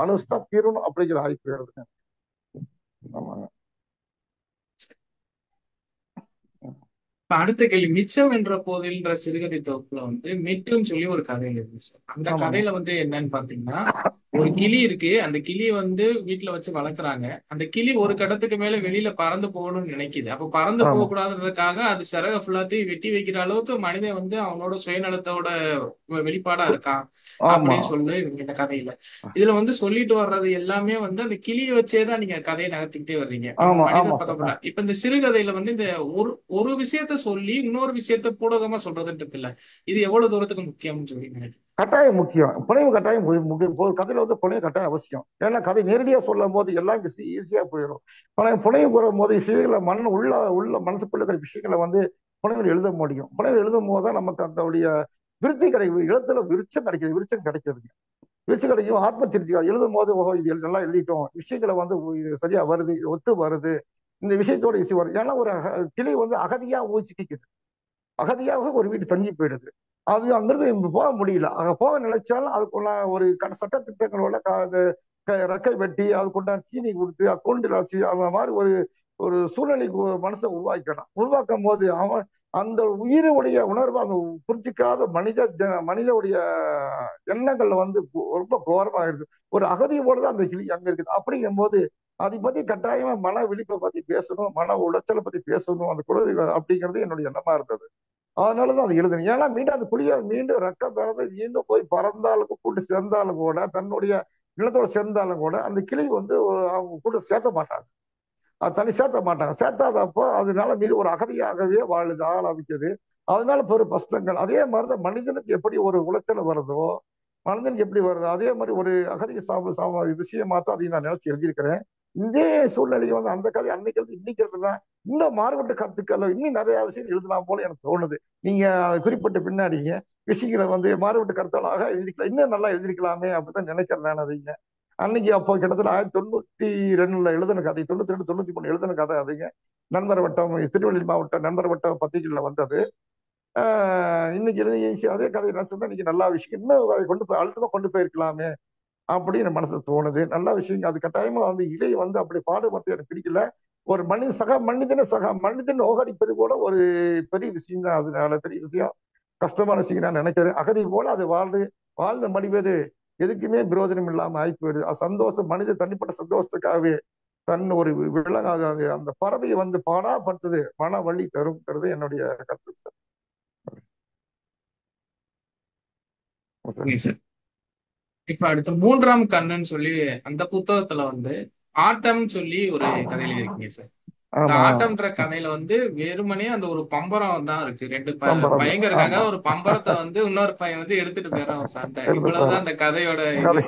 அனுஷ்டா தீரணும் அப்படிங்கிற வாய்ப்பு வருதுங்க. ஆமாங்க. இப்ப அடுத்த கேள்வி, மிச்சம் என்ற போதில்ன்ற சிறுகதை தொகுப்புல வந்து மெட்டுன்னு சொல்லி ஒரு கதையில இருந்துச்சு. அந்த ஆமாங்க. கதையில வந்து என்னன்னு பாத்தீங்கன்னா, ஒரு கிளி இருக்கு. அந்த கிளியை வந்து வீட்டுல வச்சு வளர்க்குறாங்க. அந்த கிளி ஒரு கட்டத்துக்கு மேல வெளியில பறந்து போகணும்னு நினைக்குது. அப்ப பறந்து போக ஆமா கூடாதுன்றதுக்காக அது சிறக ஃபுல்லாத்தையும் வெட்டி வைக்கிற அளவுக்கு மனிதன் வந்து அவனோட சுயநலத்தோட வெளிப்பாடா இருக்கான் ஆமா அப்படின்னு சொல்லு இந்த கதையில. இதுல வந்து சொல்லிட்டு வர்றது எல்லாமே வந்து அந்த கிளியை வச்சேதான் நீங்க கதையை நகர்த்திக்கிட்டே வர்றீங்க. நம்ம ஆமா ஆமா மனிதன் சார். பக்கம். இப்ப இந்த சிறுகதையில வந்து இந்த ஒரு ஒரு விஷயத்த சொல்லி இன்னொரு விஷயத்த பூடகமா சொல்றதுன்னு இருக்குல்ல, இது எவ்வளவு தூரத்துக்கு முக்கியம்னு சொல்லி நினைக்கிறேன்? கட்டாயம் முக்கியம். புனைவு கட்டாயம் முக்கியம். ஒரு கதையில வந்து புனைவு கட்டாயம் அவசியம். ஏன்னா கதை நேரடியா சொல்லும் போது எல்லாம் ஈஸியா போயிடும். புனைவு கூறும் போது விஷயங்களை உள்ள மனசுக்குள்ள இருக்கிற விஷயங்களை வந்து புனைவில் எழுத முடியும். புனைவில் எழுதும் போது தான் நமக்கு அதனுடைய விருத்தி கிடைக்கும். எழுத்துல விருச்சம் கிடைக்கிறது. விருச்சம் கிடைக்கும். ஆத்ம திருப்தி எழுதும் போது ஓஹோ இது நல்லா எழுதிட்டோம், விஷயங்களை வந்து இது சரியா வருது, இது ஒத்து வருது, இந்த விஷயத்தோட இசை வருது. ஏன்னா ஒரு கிளி வந்து அகதியா ஊச்சிக்குது. அகதியாக ஒரு வீடு தங்கி போயிடுது. அது அங்கிருந்து போக முடியல. அங்க போக நினைச்சாலும் அதுக்குள்ள ஒரு சட்டத்திட்டங்களோட ரெக்கை வெட்டி அதுக்குண்டான தீனி கொடுத்து கூண்டில் வச்சு அந்த மாதிரி ஒரு ஒரு சூழ்நிலைக்கு மனசை உருவாக்கும் போது அவன் அந்த உயிருடைய உணர்வு அந்த புரிஞ்சிக்காத மனிதனுடைய எண்ணங்கள்ல வந்து ரொம்ப கோரமாயிடுது. ஒரு அகதியோட தான் அந்த கிளி அங்க இருக்குது. அப்படிங்கும் போது அதை பத்தி கட்டாயமா மன விழிப்பை பத்தி பேசணும், மன உளைச்சலை பத்தி பேசணும் அந்த குழந்தை அப்படிங்கிறது என்னுடைய எண்ணமா இருந்தது. அதனாலதான் அது எழுதுனேன். ஏன்னா மீண்டும் அந்த புலியை மீண்டும் ரெக்க பிறந்து மீண்டும் போய் பறந்தாலும் கூட்டு சேர்ந்தாலும் கூட தன்னுடைய நிலத்தோட சேர்ந்தாலும் கூட அந்த கிளி வந்து அவங்க கூட சேர்த்த மாட்டாங்க. அது தனி சேர்த்த மாட்டாங்க. சேர்த்தாதப்போ அதனால மீது ஒரு அகதியாகவே வாழுது ஆரம்பிக்குது. அதனால பெரும் கஷ்டங்கள். அதே மாதிரிதான் மனிதனுக்கு எப்படி ஒரு உளைச்சல் வருதோ, மனிதனுக்கு எப்படி வருதோ அதே மாதிரி ஒரு அகதி விஷயமா தான் அதை நான் நினைச்சு எழுதியிருக்கிறேன். இதே சூழ்நிலையை வந்து அந்த கதை அன்னைக்கு எழுதி இன்னைக்கு எழுதுதான் இன்னும் மாறுபட்ட கருத்துக்கள் இன்னும் நிறைய விஷயம் எழுதலாம் போல எனக்கு தோணுது. நீங்க குறிப்பிட்ட பின்னாடிங்க விஷயங்களை வந்து மாறுபட்ட கருத்தாளாக எழுதிக்கலாம், இன்னும் நல்லா எழுதிருக்கலாமே அப்படிதான் நினைக்கிறேன் நான். அதுங்க அன்னைக்கு அப்போ கிட்டத்தட்ட 1992 எழுதின கதை, 92 93 எழுதின கதை அதுங்க. நண்பர் வட்டம் திருவள்ளூர் மாவட்டம் நண்பர் வட்டம் பத்திரிகையில வந்தது. இன்னைக்கு எழுதி அதே கதையை நினைச்சிருந்தா இன்னைக்கு நல்ல விஷயம் இன்னும் அதை கொண்டு போய் அழுத்தமா கொண்டு போயிருக்கலாமே அப்படின்னு மனசு தோணுது. நல்ல விஷயம். அது கட்டாயமா வந்து இலை வந்து அப்படி பாடுபடுத்த எனக்கு பிடிக்கல. ஒரு சக மனிதன் நோகடிப்பது கூட ஒரு பெரிய விஷயம் தான். அதனால பெரிய விஷயம், கஷ்டமான விஷயம் நான் நினைக்கிறேன். அகதி போல அது வாழ்ந்து மடிவது எதுக்குமே பிரயோஜனம் இல்லாம ஆகி போயிடுது. சந்தோஷம் மனித தனிப்பட்ட சந்தோஷத்துக்காகவே தன் ஒரு விலங்காக அந்த பறவையை வந்து பாடாப்படுத்துது, மன வழி தரும்ங்கிறது என்னுடைய கருத்து சார். சார் இப்ப அடுத்து மூன்றாம் கண்ணுன்னு சொல்லி அந்த புத்தகத்துல வந்து ஆட்டம்னு சொல்லி ஒரு கதை எழுதியிருக்கீங்க சார். இந்த ஆமா. ஆட்டம்ன்ற கதையில வந்து வெறுமனே அந்த ஒரு பம்பரம் தான் இருக்கு. ரெண்டு பம்பரம் தான். பையங்க இருக்காங்க. ஆமா, ஒரு பம்பரத்தை வந்து இன்னொரு பையன் வந்து எடுத்துட்டு போயிடறான் ஒரு சண்டை. எடுத்து இவ்வளவுதான் போறேன் அந்த கதையோட இது. கதை.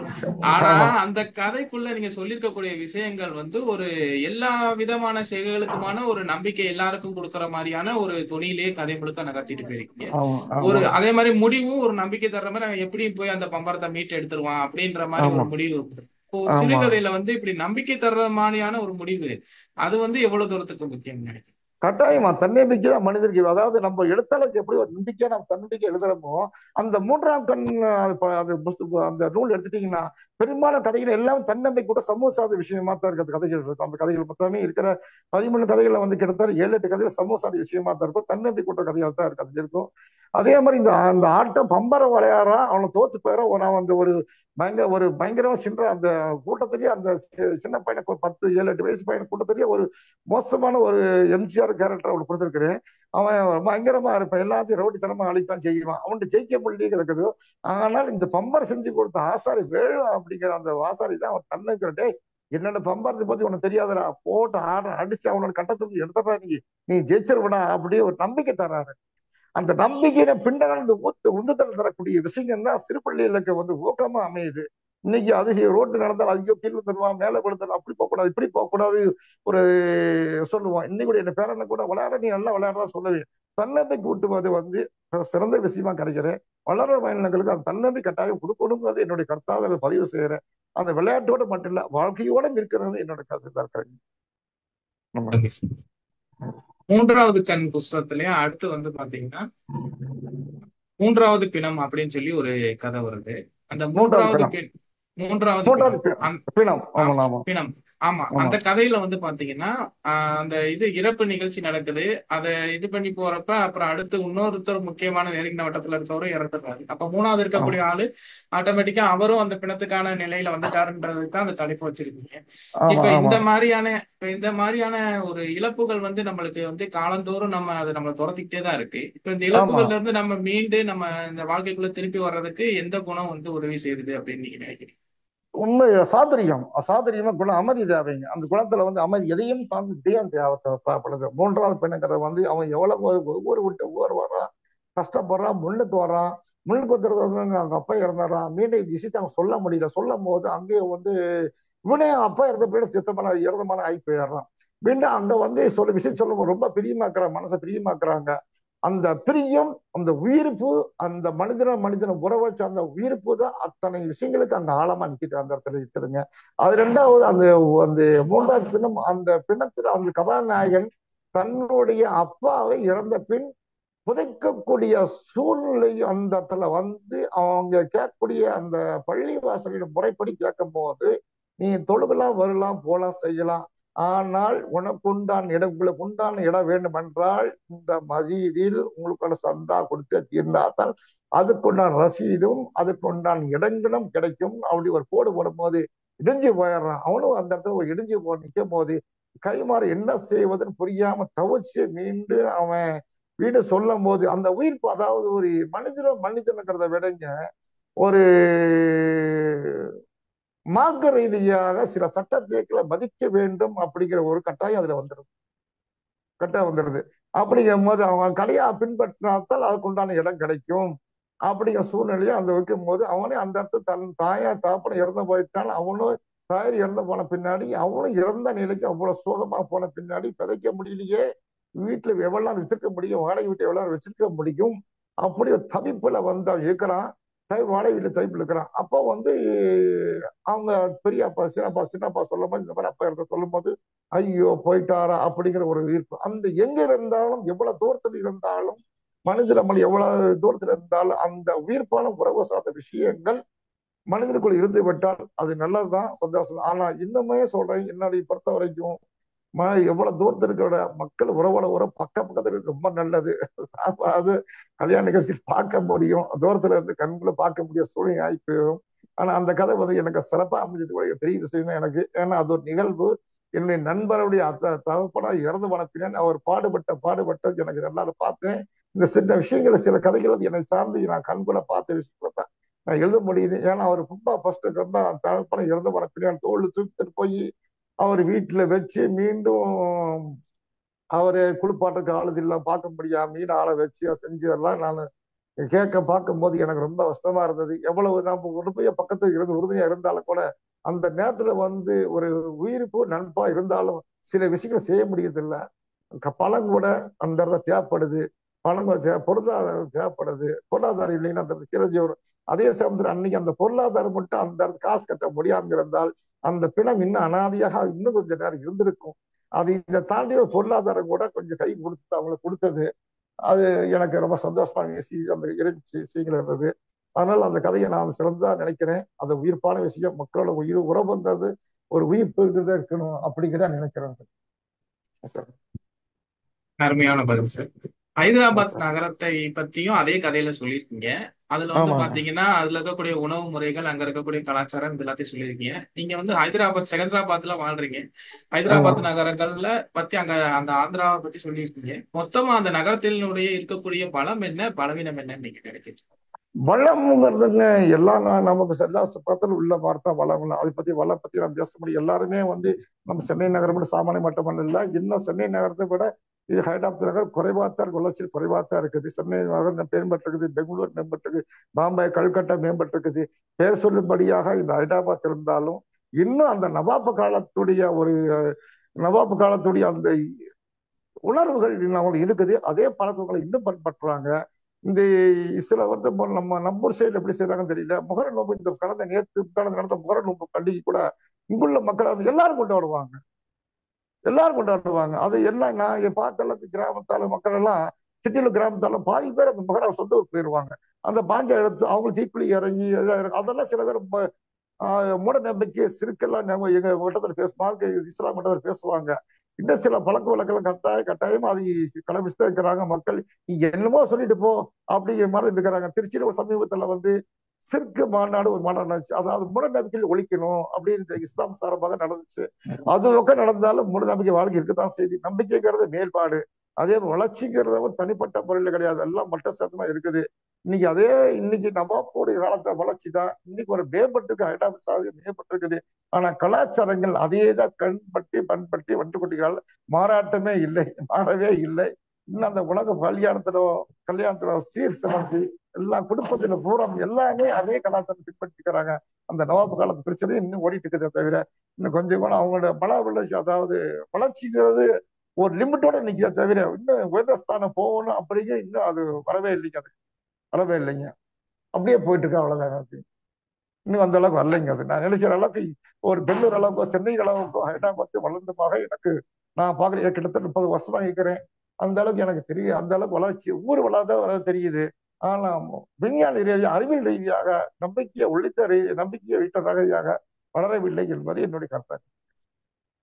ஆனா ஆமா, அந்த கதைக்குள்ள நீங்க சொல்லியிருக்கக்கூடிய விஷயங்கள் வந்து ஒரு எல்லா விதமான செயல்களுக்குமான ஒரு நம்பிக்கை எல்லாருக்கும் கொடுக்கற மாதிரியான ஒரு துணியிலேயே கதை முழுக்க நகர்த்திட்டு போயிருக்கீங்க. ஆமா, ஒரு ஆமா, அதே மாதிரி முடிவும் ஒரு நம்பிக்கை தர்ற மாதிரி அவன் எப்படி போய் அந்த பம்பரத்தை மீட்டு எடுத்துருவான் அப்படின்ற மாதிரி ஆமா, ஒரு முடிவு இருக்குது. இப்போ ஒரு ஆமா. சிறுகதையில வந்து இப்படி நம்பிக்கை தர்ற மாதிரியான ஒரு முடிவு அது வந்து எவ்வளவு தூரத்துக்கு முக்கியம் நினைக்கிறேன்? கட்டாயமா தன்னம்பிக்கை தான் மனிதருக்கு. அதாவது நம்ம எழுத்தாளருக்கு எப்படி ஒரு நம்பிக்கையா நம்ம தன்னம்பிக்கை எழுதுறோமோ, அந்த மூன்றாம் கண் அந்த நூல் எடுத்துட்டீங்கன்னா பெரும்பாலான கதைகள் எல்லாம் தன்னம்பிக்கை கூட சமூக சார்ந்த விஷயமா தான் இருக்கு. அந்த கதைகள் இருக்கும். அந்த கதைகள் மொத்தமே இருக்கிற 13 கதைகள்ல வந்து கிட்டத்தட்ட 7-8 கதைகள் சமூக சார்ந்த விஷயமா தான் இருக்கும். தன்னம்பிக்கை கூட்ட கதைகள் தான் இருக்கு. அது இருக்கும். அதே மாதிரி இந்த அந்த ஆட்டம் பம்பரம் விளையாடுறான், அவனை தோத்து போயிடும். நான் வந்து ஒரு பயங்கரமா சின்ற அந்த கூட்டத்திலேயே அந்த சின்ன பையனுக்கு ஒரு 10, 7, 8 வயசு பையன் கூட்டத்திலேயே ஒரு மோசமான ஒரு எம்ஜிஆர் கேரக்டர் அவனுக்கு கொடுத்துருக்கிறேன். அவன் பயங்கரமா இருப்பான், எல்லாத்தையும் ரவுடித்தனமா அழிப்பான், செய்வான். அவன்கிட்ட ஜெயிக்க முடியே இருக்குது. ஆனால் இந்த பம்பர் செஞ்சு கொடுத்த ஆசாரி வேழு அப்படிங்கிற அந்த ஆசாரி தான் அவன் தன்னை என்னோட பம்பரத்தை பத்தி உனக்கு தெரியாதடா, போட்டு ஆட அடிச்சு அவனோட கட்டத்துக்கு எடுத்தப்பா, நீ ஜெயிச்சிருவடா அப்படியே ஒரு நம்பிக்கை தர்றாரு. அந்த நம்பிக்கையில பின்னால் இந்த உந்துதல் தரக்கூடிய விஷயங்கள் தான் சிறு பிள்ளைகளுக்கு வந்து ஊக்கமா அமையுது. இன்னைக்கு அதிசயம் ரோட்டு நடந்தால் ஐயோ கீழ் வந்துடுவான், மேல விழுந்தால் அப்படி போகக்கூடாது, இப்படி போகக்கூடாது, ஒரு சொல்லுவான். இன்னைக்கு கூட என் பேரனை கூட விளையாட, நீ நல்லா விளையாடுறதா சொல்லுவேன். தன்னம்பிக்கை ஊட்டுவது வந்து சிறந்த விஷயமா கிடைக்கிறேன். வளர பயணங்களுக்கு அந்த தன்னம்பிக்கை கட்டாயம் கொடுக்கணுங்கிறது என்னுடைய கருத்தாக அதை பதிவு செய்யறேன். அந்த விளையாட்டோட மட்டும் இல்ல, வாழ்க்கையோட இருக்கிறது என்னோட கருத்து இருக்கிறேன். Okay sir. மூன்றாவது கண் புஸ்தகத்திலயே அடுத்து வந்து பாத்தீங்கன்னா மூன்றாவது பிணம் அப்படின்னு சொல்லி ஒரு கதை வருது. அந்த மூன்றாவது மூன்றாவது பிணம். மூன்றாவது பிணம் மூன்றாவது பிணம். ஆமா, ஆமா, பிணம். ஆமா, ஆமா, அந்த கதையில வந்து பாத்தீங்கன்னா அந்த இது இறப்பு நிகழ்ச்சி நடக்குது. அதை இது பண்ணி போறப்ப அப்புறம் அடுத்து இன்னொருத்தர் முக்கியமான நெருங்கின வட்டத்துல இருக்கவரும் இறந்துடுறாரு. அப்ப மூணாவது ஆமா, இருக்கக்கூடிய ஆளு ஆட்டோமேட்டிக்கா அவரும் அந்த பிணத்துக்கான நிலையில வந்துட்டாருன்றதுக்கு தான் அந்த தலைப்பு வச்சிருக்கீங்க. ஆமா, இப்ப ஆமா, இந்த மாதிரியான ஒரு இழப்புகள் வந்து நம்மளுக்கு வந்து காலந்தோறும் அதை நம்மளை துரத்திக்கிட்டே தான் இருக்கு. இப்ப இந்த ஆமா. இழப்புகள்ல இருந்து நம்ம மீண்டு நம்ம இந்த வாழ்க்கைக்குள்ள திருப்பி வர்றதுக்கு எந்த குணம் வந்து உதவி செய்யுது அப்படின்னு நீங்க நினைக்கிறீங்க? உண்மை சாதுரியம். அசாதுரியமா குணம், அமைதி தேவைங்க. அந்த குணத்துல வந்து அமைதி, எதையும் தாண்டி தெய்வம் தேவைப்படுது. மூன்றாவது பெண்ணுங்கிறத வந்து அவன் எவ்வளவு ஒவ்வொரு விட்டு ஒவ்வொரு வரான், கஷ்டப்படுறான், முன்னுக்கு வரான். முன்னுக்கு வந்துறது வந்து அவங்க அப்பா இறந்துறான். மீண்டும் இந்த விஷயத்த அவன் சொல்ல முடியல. சொல்லும் போது அங்கேயே வந்து இவனே அப்பா இறந்த போயிட சித்தமான இறந்தமான ஆகி போயிடுறான். மீண்டும் அங்க வந்து சொல்ல விஷயம் சொல்லும் ரொம்ப பிரியமாக்குறான், மனசை பிரியமாக்குறாங்க. அந்த பிரியம், அந்த உயிர்ப்பு, அந்த மனிதன உறவை அந்த உயிர்ப்பு தான் அத்தனை விஷயங்களுக்கு அங்க ஆழமா நிக்குது, அந்த இடத்துல இருக்குதுங்க. அது ரெண்டாவது அந்த அந்த மூன்றாவது பின்னம், அந்த பின்னத்துல அந்த கதாநாயகன் தன்னுடைய அப்பாவை இறந்த பின் புதைக்கக்கூடிய சூழ்நிலை அந்த இடத்துல வந்து அவங்க கேட்கக்கூடிய அந்த பள்ளி வாசலின் முறைப்படி கேட்கும் போது, நீ தொழுகலாம், வரலாம், போலாம், செய்யலாம். ஆனால் உனக்குண்டான இடம், உங்களுக்கு உண்டான இடம் வேண்டும் என்றால் இந்த மசீதில் உங்களுக்கான சந்தா கொடுத்து தீர்ந்தால் அதுக்குண்டான ரசீதும் அதுக்குண்டான இடங்களும் கிடைக்கும். அப்படி ஒரு போடு போடும் போது இடிஞ்சு போயிடுறான். அவனும் அந்த இடத்துல ஒரு இடிஞ்சு நிற்கும் போது கைமாறு என்ன செய்வதுன்னு புரியாம தவிச்சு மீண்டு அவன் வீடு சொல்லும் போது அந்த உயிர்ப்பு, அதாவது ஒரு மனிதனுங்கிறத விடங்க, ஒரு மார்க்க ரீதியாக சில சட்டத்தை மதிக்க வேண்டும் அப்படிங்கிற ஒரு கட்டாயம் அதுல வந்துடும். கட்டாயம் வந்துடுது. அப்படிங்கும் போது அவன் கலையா பின்பற்றினால்தான் அதுக்கு உண்டான இடம் கிடைக்கும். அப்படிங்கிற சூழ்நிலையை அந்த வைக்கும் போது அவனே அந்த இடத்துல தன் தாயா தாப்பனை இறந்து போயிட்டான். அவனும் தாயார் இறந்து போன பின்னாடி அவனும் இறந்த நிலைக்கு அவ்வளவு சோகமா போன பின்னாடி விதைக்க முடியலையே, வீட்டுல எவ்வளவு வச்சிருக்க முடியும், வாடகை வீட்டை எவ்வளவு வச்சிருக்க முடியும், அப்படி ஒரு தவிப்புல வந்து அவன் இருக்கிறான். வாடகை வீட்டுல தவிப்புல இருக்கிறான். அப்போ வந்து அவங்க பெரியப்பா சின்னப்பா சொல்லும் போது இந்த மாதிரி அப்பா இறந்த சொல்லும் போது ஐயோ போயிட்டாரா அப்படிங்கிற ஒரு ஈர்ப்பு. அந்த எங்க இருந்தாலும் எவ்வளவு தூரத்தில் இருந்தாலும் மனித நம்ம எவ்வளவு தூரத்தில் இருந்தாலும் அந்த உயிர்ப்பான உறவு சார்ந்த விஷயங்கள் மனிதனுக்குள் இருந்து விட்டால் அது நல்லதுதான், சந்தோஷம். ஆனா இன்னுமே சொல்றேன், என்னுடைய பொறுத்த வரைக்கும் எவ்வளவு தூரத்தில் இருக்கிற மக்கள் உறவோட உறவு பக்கத்துல இருக்கு ரொம்ப நல்லது. அது கல்யாண நிகழ்ச்சியில் பார்க்க முடியும், தூரத்துல இருந்து கண்களை பார்க்க முடிய சூழ்நிலை ஆகி போயிடும். ஆனா அந்த கதை வந்து எனக்கு சிறப்பா அமைஞ்சது பெரிய விஷயம் தான் எனக்கு. ஏன்னா அது ஒரு நிகழ்வு. என்னுடைய நண்பருடைய தகப்பனா இறந்து போன பின்னாடி அவர் பாடுபட்டது எனக்கு எல்லாரும் பார்த்தேன். இந்த சின்ன விஷயங்களை சில கதைகள் என்னை சார்ந்து நான் கண்கூட பார்த்த விஷயங்கள் தான் எழுத முடியுது. ஏன்னா அவர் ரொம்ப ஃபர்ஸ்ட் ரொம்ப தகப்பன இறந்து போன பின்னாடி தோல் தூக்கிட்டு போய் அவர் வீட்டுல வச்சு மீண்டும் அவரு குளிப்பாட்டுக்கு ஆளுது இல்ல பார்க்க முடியாம மீன் ஆளை வச்சு செஞ்சதெல்லாம் நான் கேட்க பார்க்கும்போது எனக்கு ரொம்ப கஷ்டமா இருந்தது. எவ்வளவு நாம ஒரு போய் பக்கத்துல இருந்து உறுதுணையா இருந்தாலும் கூட அந்த நேரத்துல வந்து ஒரு உயிருக்கு நண்பா இருந்தாலும் சில விஷயங்கள் செய்ய முடியறதில்ல. பணம் கூட அந்த இடத்துல தேவைப்படுது. பணம் கூட பொருளாதாரம் தேவைப்படுது. பொருளாதாரம் இல்லைன்னா அந்த சிரஞ்சி வரும். அதே சமயத்துல அன்னைக்கு அந்த பொருளாதாரம் மட்டும் அந்த இடத்துல காசு கட்ட முடியாம இருந்தால் அந்த பிணம் இன்னும் அனாதையாக இன்னும் கொஞ்ச நேரம் இருந்திருக்கும். அது இதை தாண்டி ஒரு பொருளாதாரம் கூட கொஞ்சம் கை கொடுத்து அவங்களுக்கு கொடுத்தது. அது எனக்கு ரொம்ப சந்தோஷமான விஷயம் அந்த இறைச்சி விஷயங்கள் இருந்தது. அதனால அந்த கதையை நான் சிறந்ததா நினைக்கிறேன். அந்த உயிர்ப்பான விஷயம் மக்களோட உயிர் உறவு வந்தது ஒரு உயிர்ப்பு இருக்கணும் அப்படிங்கிறத நினைக்கிறேன் சார். அருமையான பதில் சார். ஹைதராபாத் சார் நகரத்தை பத்தியும் அதே கதையில சொல்லியிருக்கீங்க. அதுல வந்து ஆமாங்க. பாத்தீங்கன்னா அதுல இருக்கக்கூடிய உணவு முறைகள், அங்க இருக்கக்கூடிய கலாச்சாரம், இது எல்லாத்தையும் சொல்லியிருக்கீங்க. நீங்க வந்து ஹைதராபாத் செகந்திராபாத்ல வாழ்றீங்க. ஹைதராபாத் ஆமாங்க. நகரங்கள்ல பத்தி அங்க அந்த ஆந்திராவை பத்தி சொல்லியிருக்கீங்க. மொத்தமா அந்த நகரத்தினுடைய இருக்கக்கூடிய பலம் என்ன, பலவீனம் என்னன்னு நீங்க நினைக்கிறீங்க? வளம்ங்கிறதுங்க எல்லாம் நமக்கு எல்லா பக்கத்துல உள்ள வார்த்தை வளம். அதை பத்தி வளம் பத்தி நம்ம பேச முடியும். எல்லாருமே வந்து நம்ம சென்னை நகரம் மட்டும் சாமானிய மட்டுமல்ல இல்லை. இன்னும் சென்னை நகரத்தை விட இது ஹைதராபாத் நகர் குறைவாத்தான் இருக்கு. வளர்ச்சி குறைவாத்தான் இருக்குது. சென்னை நகரம் மேம்பட்டிருக்குது. பெங்களூர் மேம்பட்டிருக்கு. பாம்பே கல்கட்டா மேம்பட்டிருக்குது. பேர் சொல்லும்படியாக இந்த ஹைதராபாத் இருந்தாலும் இன்னும் அந்த நவாபு காலத்துடைய அந்த உணர்வுகள் அவங்களுக்கு இருக்குது. அதே பழக்கங்களை இன்னும் பின்பற்றுறாங்க. இந்த சில வந்து நம்ம நம்மூர் சைடுல எப்படி செய்யறாங்கன்னு தெரியல. முகர நோம்பு இந்த நடந்த முகர நோம்பு பண்டிகை கூட இங்குள்ள மக்கள் அது எல்லாரும் கொண்டாடுவாங்க. எல்லாரும் கொண்டாடுவாங்க. அது எல்லாம் நான் பார்த்த அளவுக்கு கிராமத்தால மக்கள் எல்லாம் சிட்டியில கிராமத்தால பாதி பேர் அந்த முகர சொந்த ஊருக்கு போயிடுவாங்க. அந்த பாஞ்ச எடுத்து அவங்க தீக்குழி இறங்கி அதெல்லாம் சில பேர் மூட நம்பிக்கை சிறுக்கெல்லாம் நம்ம எங்க வட்டத்துல மார்க்க இஸ்லாம் வட்டத்துல பேசுவாங்க. இன்னும் சில பழக்க வழக்கெல்லாம் கட்டாயமா அது கடைபிடிச்சுதான் இருக்கிறாங்க மக்கள். நீங்க என்னமோ சொல்லிட்டு போ அப்படிங்கிற மாதிரி இருக்கிறாங்க. திருச்சியில ஒரு சமீபத்துல வந்து சிற்கு மாநாடு ஒரு மாநாடு நடந்துச்சு. அதாவது மூட நம்பிக்கையில் ஒழிக்கணும் அப்படின்னு இஸ்லாம் சார்பாக நடந்துச்சு. அது பக்கம் நடந்தாலும் மூட நம்பிக்கை வாழ்க்கை இருக்குதான் செய்தி. நம்பிக்கைங்கிறது மேல்பாடு. அதே வளர்ச்சிங்கிறத ஒரு தனிப்பட்ட முறையில கிடையாது. எல்லாம் மட்ட சத்தமா இருக்குது. இன்னைக்கு நவாப்போடைய காலத்தை வளர்ச்சி தான் இன்னைக்கு ஒரு மேம்பட்டிருக்கு. ஹைதராபாத் சாதி மேம்பட்டிருக்குது. ஆனா கலாச்சாரங்கள் அதே தான் பண்பட்டி வந்து கொண்டிருக்கிறாள். மாறாட்டமே இல்லை, மாறவே இல்லை. இன்னும் அந்த உலக கல்யாணத்துல சீர் சிறந்து எல்லாம் குடும்பத்துல பூரா எல்லாமே அதே கலாச்சாரம் பின்பற்றிக்கிறாங்க. அந்த நவாபு காலத்து பிரச்சனையும் இன்னும் ஓடிட்டு இருக்குதே தவிர இன்னும் கொஞ்சம் கூட அவங்களோட வளர்ச்சி அதாவது வளர்ச்சிங்கிறது ஒரு லிமிட்டோட நிக்கிறத தவிர இன்னும் உயர்ந்தஸ்தானம் போகணும் அப்படிங்க இன்னும் அது வரவே இல்லைங்க. அது வரவே இல்லைங்க. அப்படியே போயிட்டு இருக்கு. அவ்வளவுதான். இன்னும் அந்த அளவுக்கு வரலைங்க. அது நான் நினைக்கிற அளவுக்கு ஒரு பெங்களூர் அளவுக்கோ சென்னை அளவுக்கோ ஹைதராபாத் வளர்ந்தமாக எனக்கு நான் பார்க்குறேன். கிட்டத்தட்ட 30 வருஷமா இருக்கிறேன். அந்த அளவுக்கு எனக்கு தெரியும். அந்த அளவுக்கு வளர்ச்சி ஊர் வளர தெரியுது. ஆனா விஞ்ஞான ரீதியாக அறிவியல் ரீதியாக நம்பிக்கையை வைத்த ரீதியாக வளரவில்லை என்பது என்னுடைய கருத்து.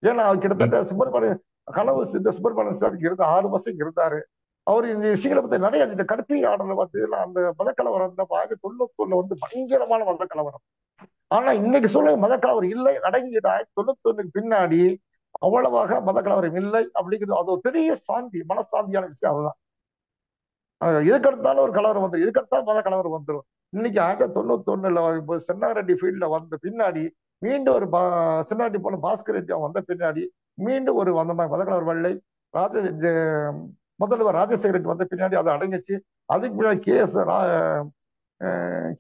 ஏன்னா அவர் கிட்டத்தட்ட சுப்பிரமணியன் சார் இருந்து 6 வருஷம் இருந்தாரு. அவர் இந்த விஷயங்களை பத்தி நிறைய இந்த கற்பி ஆடல பார்த்தீங்கன்னா அந்த மதக்கலவரம் இந்த 1991 வந்து பயங்கரமான மதக்கலவரம். ஆனா இன்னைக்கு சொல்ல மதக்கலவரம் இல்லை, அடங்கிட்டு 1991 பின்னாடி அவ்வளவாக மதக்கலவரம் இல்லை அப்படிங்கிறது அது ஒரு பெரிய மனசாந்தியான விஷயம். அதுதான் எதுக்கெடுத்தாலும் ஒரு கலவரம் வந்துடும், எதுக்கெடுத்தாலும் மத கலவரம் வந்துடும். இன்னைக்கு 1991 சென்னாரெட்டி ஃபீல்ட்ல வந்த பின்னாடி மீண்டும் ஒரு சென்னாரெட்டி போன பாஸ்கர் ரெட்டி வந்த பின்னாடி மீண்டும் ஒரு அந்த மாதிரி மத கலவரம் வெள்ளை முதல்வர் ராஜசேகர ரெட்டி வந்த பின்னாடி அதை அடங்கிச்சு. அதுக்கு முன்னாடி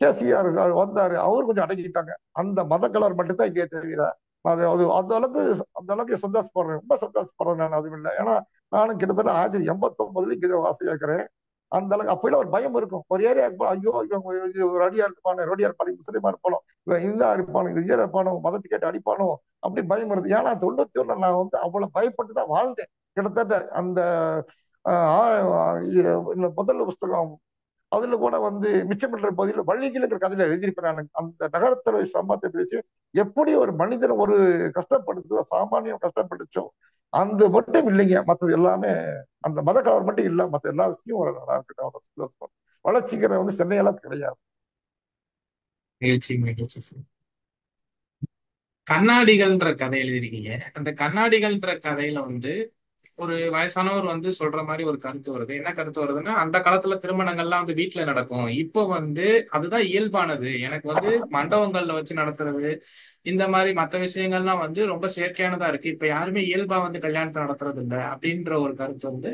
கேசிஆர் வந்தாரு, அவரு கொஞ்சம் அடங்கிட்டாங்க. அந்த மத கலர் மட்டும்தான் இங்கே தெரியுற. அந்த அளவுக்கு சந்தோஷப்படுறேன், ரொம்ப சந்தோஷப்படுறேன். நான் அதுவும் இல்லை. ஏன்னா நானும் கிட்டத்தட்ட 1989 இங்கே வாசி வைக்கிறேன். அந்த அளவுக்கு அப்பெல்லாம் ஒரு பயம் இருக்கும். ஒரு ஏரியாவுக்கு ஐயோ இவங்க ஒரு அடியா இருப்பானு, ரோடியா இருப்பானு, முஸ்லீமா இருப்பானோ, இவன் இந்தா இருப்பானோ, விஜயா இருப்பானோ, மதத்தை கேட்டு அடிப்பானோ அப்படி பயம் வருது. ஏன்னா 91 நான் வந்து அவ்வளவு பயப்பட்டு தான் வாழ்ந்தேன். கிட்டத்தட்ட அந்த முதல் புஸ்தகம் அதுல கூட வந்து மிச்சமில்ற பகுதியில் வள்ளிகளுங்கிற கதையில எழுதியிருப்பேன். நான் அந்த நகரத்துல சம்பவத்தை பேசி எப்படி ஒரு மனிதன் ஒரு கஷ்டப்படுத்தோ சாமானியம் கஷ்டப்பட்டுச்சோ அந்த மட்டும் இல்லைங்க. மற்றது எல்லாமே அந்த மத கலவர் மட்டும் இல்லை, மற்ற எல்லா விஷயமும் ஒரு நல்லா இருக்கட்டும். வளர்ச்சிங்கிற வந்து சென்னையெல்லாம் கிடையாது. கண்ணாடிகள்ன்ற கதை எழுதிருக்கீங்க. அந்த கண்ணாடிகள்ன்ற கதையில வந்து ஒரு வயசானவர் வந்து சொல்ற மாதிரி ஒரு கருத்து வருது. என்ன கருத்து வருதுன்னா, அந்த காலத்துல திருமணங்கள்லாம் வந்து வீட்டுல நடக்கும். இப்போ வந்து அதுதான் இயல்பானது. எனக்கு வந்து மண்டபங்கள்ல வச்சு நடத்துறது, இந்த மாதிரி மற்ற விஷயங்கள்லாம் வந்து ரொம்ப செயற்கையானதா இருக்கு. இப்ப யாருமே இயல்பா வந்து கல்யாணத்தை நடத்துறது இல்லை அப்படின்ற ஒரு கருத்து வந்து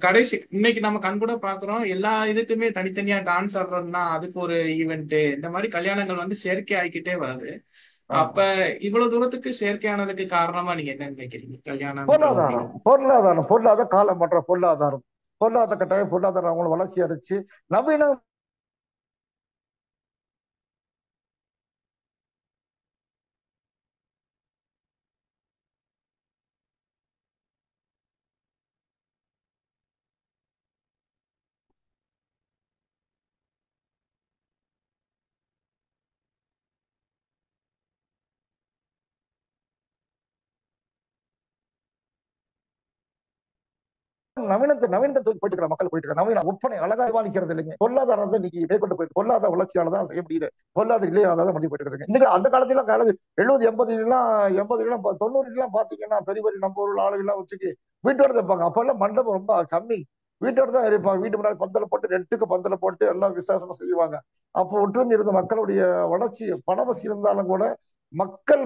கடைசி இன்னைக்கு நம்ம கண்கூட பாக்குறோம். எல்லா இதுக்குமே தனித்தனியா டான்ஸ் ஆடுறதுன்னா அதுக்கு ஒரு ஈவெண்ட், இந்த மாதிரி கல்யாணங்கள் வந்து செயற்கை ஆகிக்கிட்டே வருது. அப்ப ஆமா. இவ்வளவு தூரத்துக்கு செயற்கையானதுக்கு காரணமா நீங்க என்ன நினைக்கிறீங்க? கல்யாணம்ன்ற ஒரு பொருளாதாரம் நிகழ்வு. பொருளாதாரம் பொருளாதார காலம் மற்ற பொருளாதாரம் பொருளாதார கட்டாயம் பொருளாதாரம் அவங்களை வளர்ச்சி அடைச்சு நவீன நவீனத்தை தூக்கி போயிட்டு இருக்கிற மக்கள் போயிட்டு இருக்காங்க. நவீன ஒப்பனை அழகா விவாதிக்கிறது இல்லைங்க. பொருளாதாரத்தை இன்னைக்கு மேற்கொண்டு போயிட்டு பொருளாதார வளர்ச்சியால தான் செய்ய முடியுது. பொருளாதார இல்லையாதான் முடிஞ்சு போயிட்டு இருக்குதுங்க. இன்னைக்கு அந்த காலத்துல கால 70 80 90 பாத்தீங்கன்னா பெரிய பெரிய நம்ம ஊர்ல ஆளுகள்லாம் வச்சுக்கு வீட்டோட இருப்பாங்க. அப்பெல்லாம் மண்டபம் ரொம்ப கம்மி. வீட்டோட தான் இருப்பாங்க. வீட்டு முன்னாடி பந்தல போட்டு ரெண்டுக்கு பந்தல போட்டு எல்லாம் விசேஷமா செய்வாங்க. அப்போ ஒற்றுமை இருந்த மக்களுடைய வளர்ச்சி பணவசி இருந்தாலும் கூட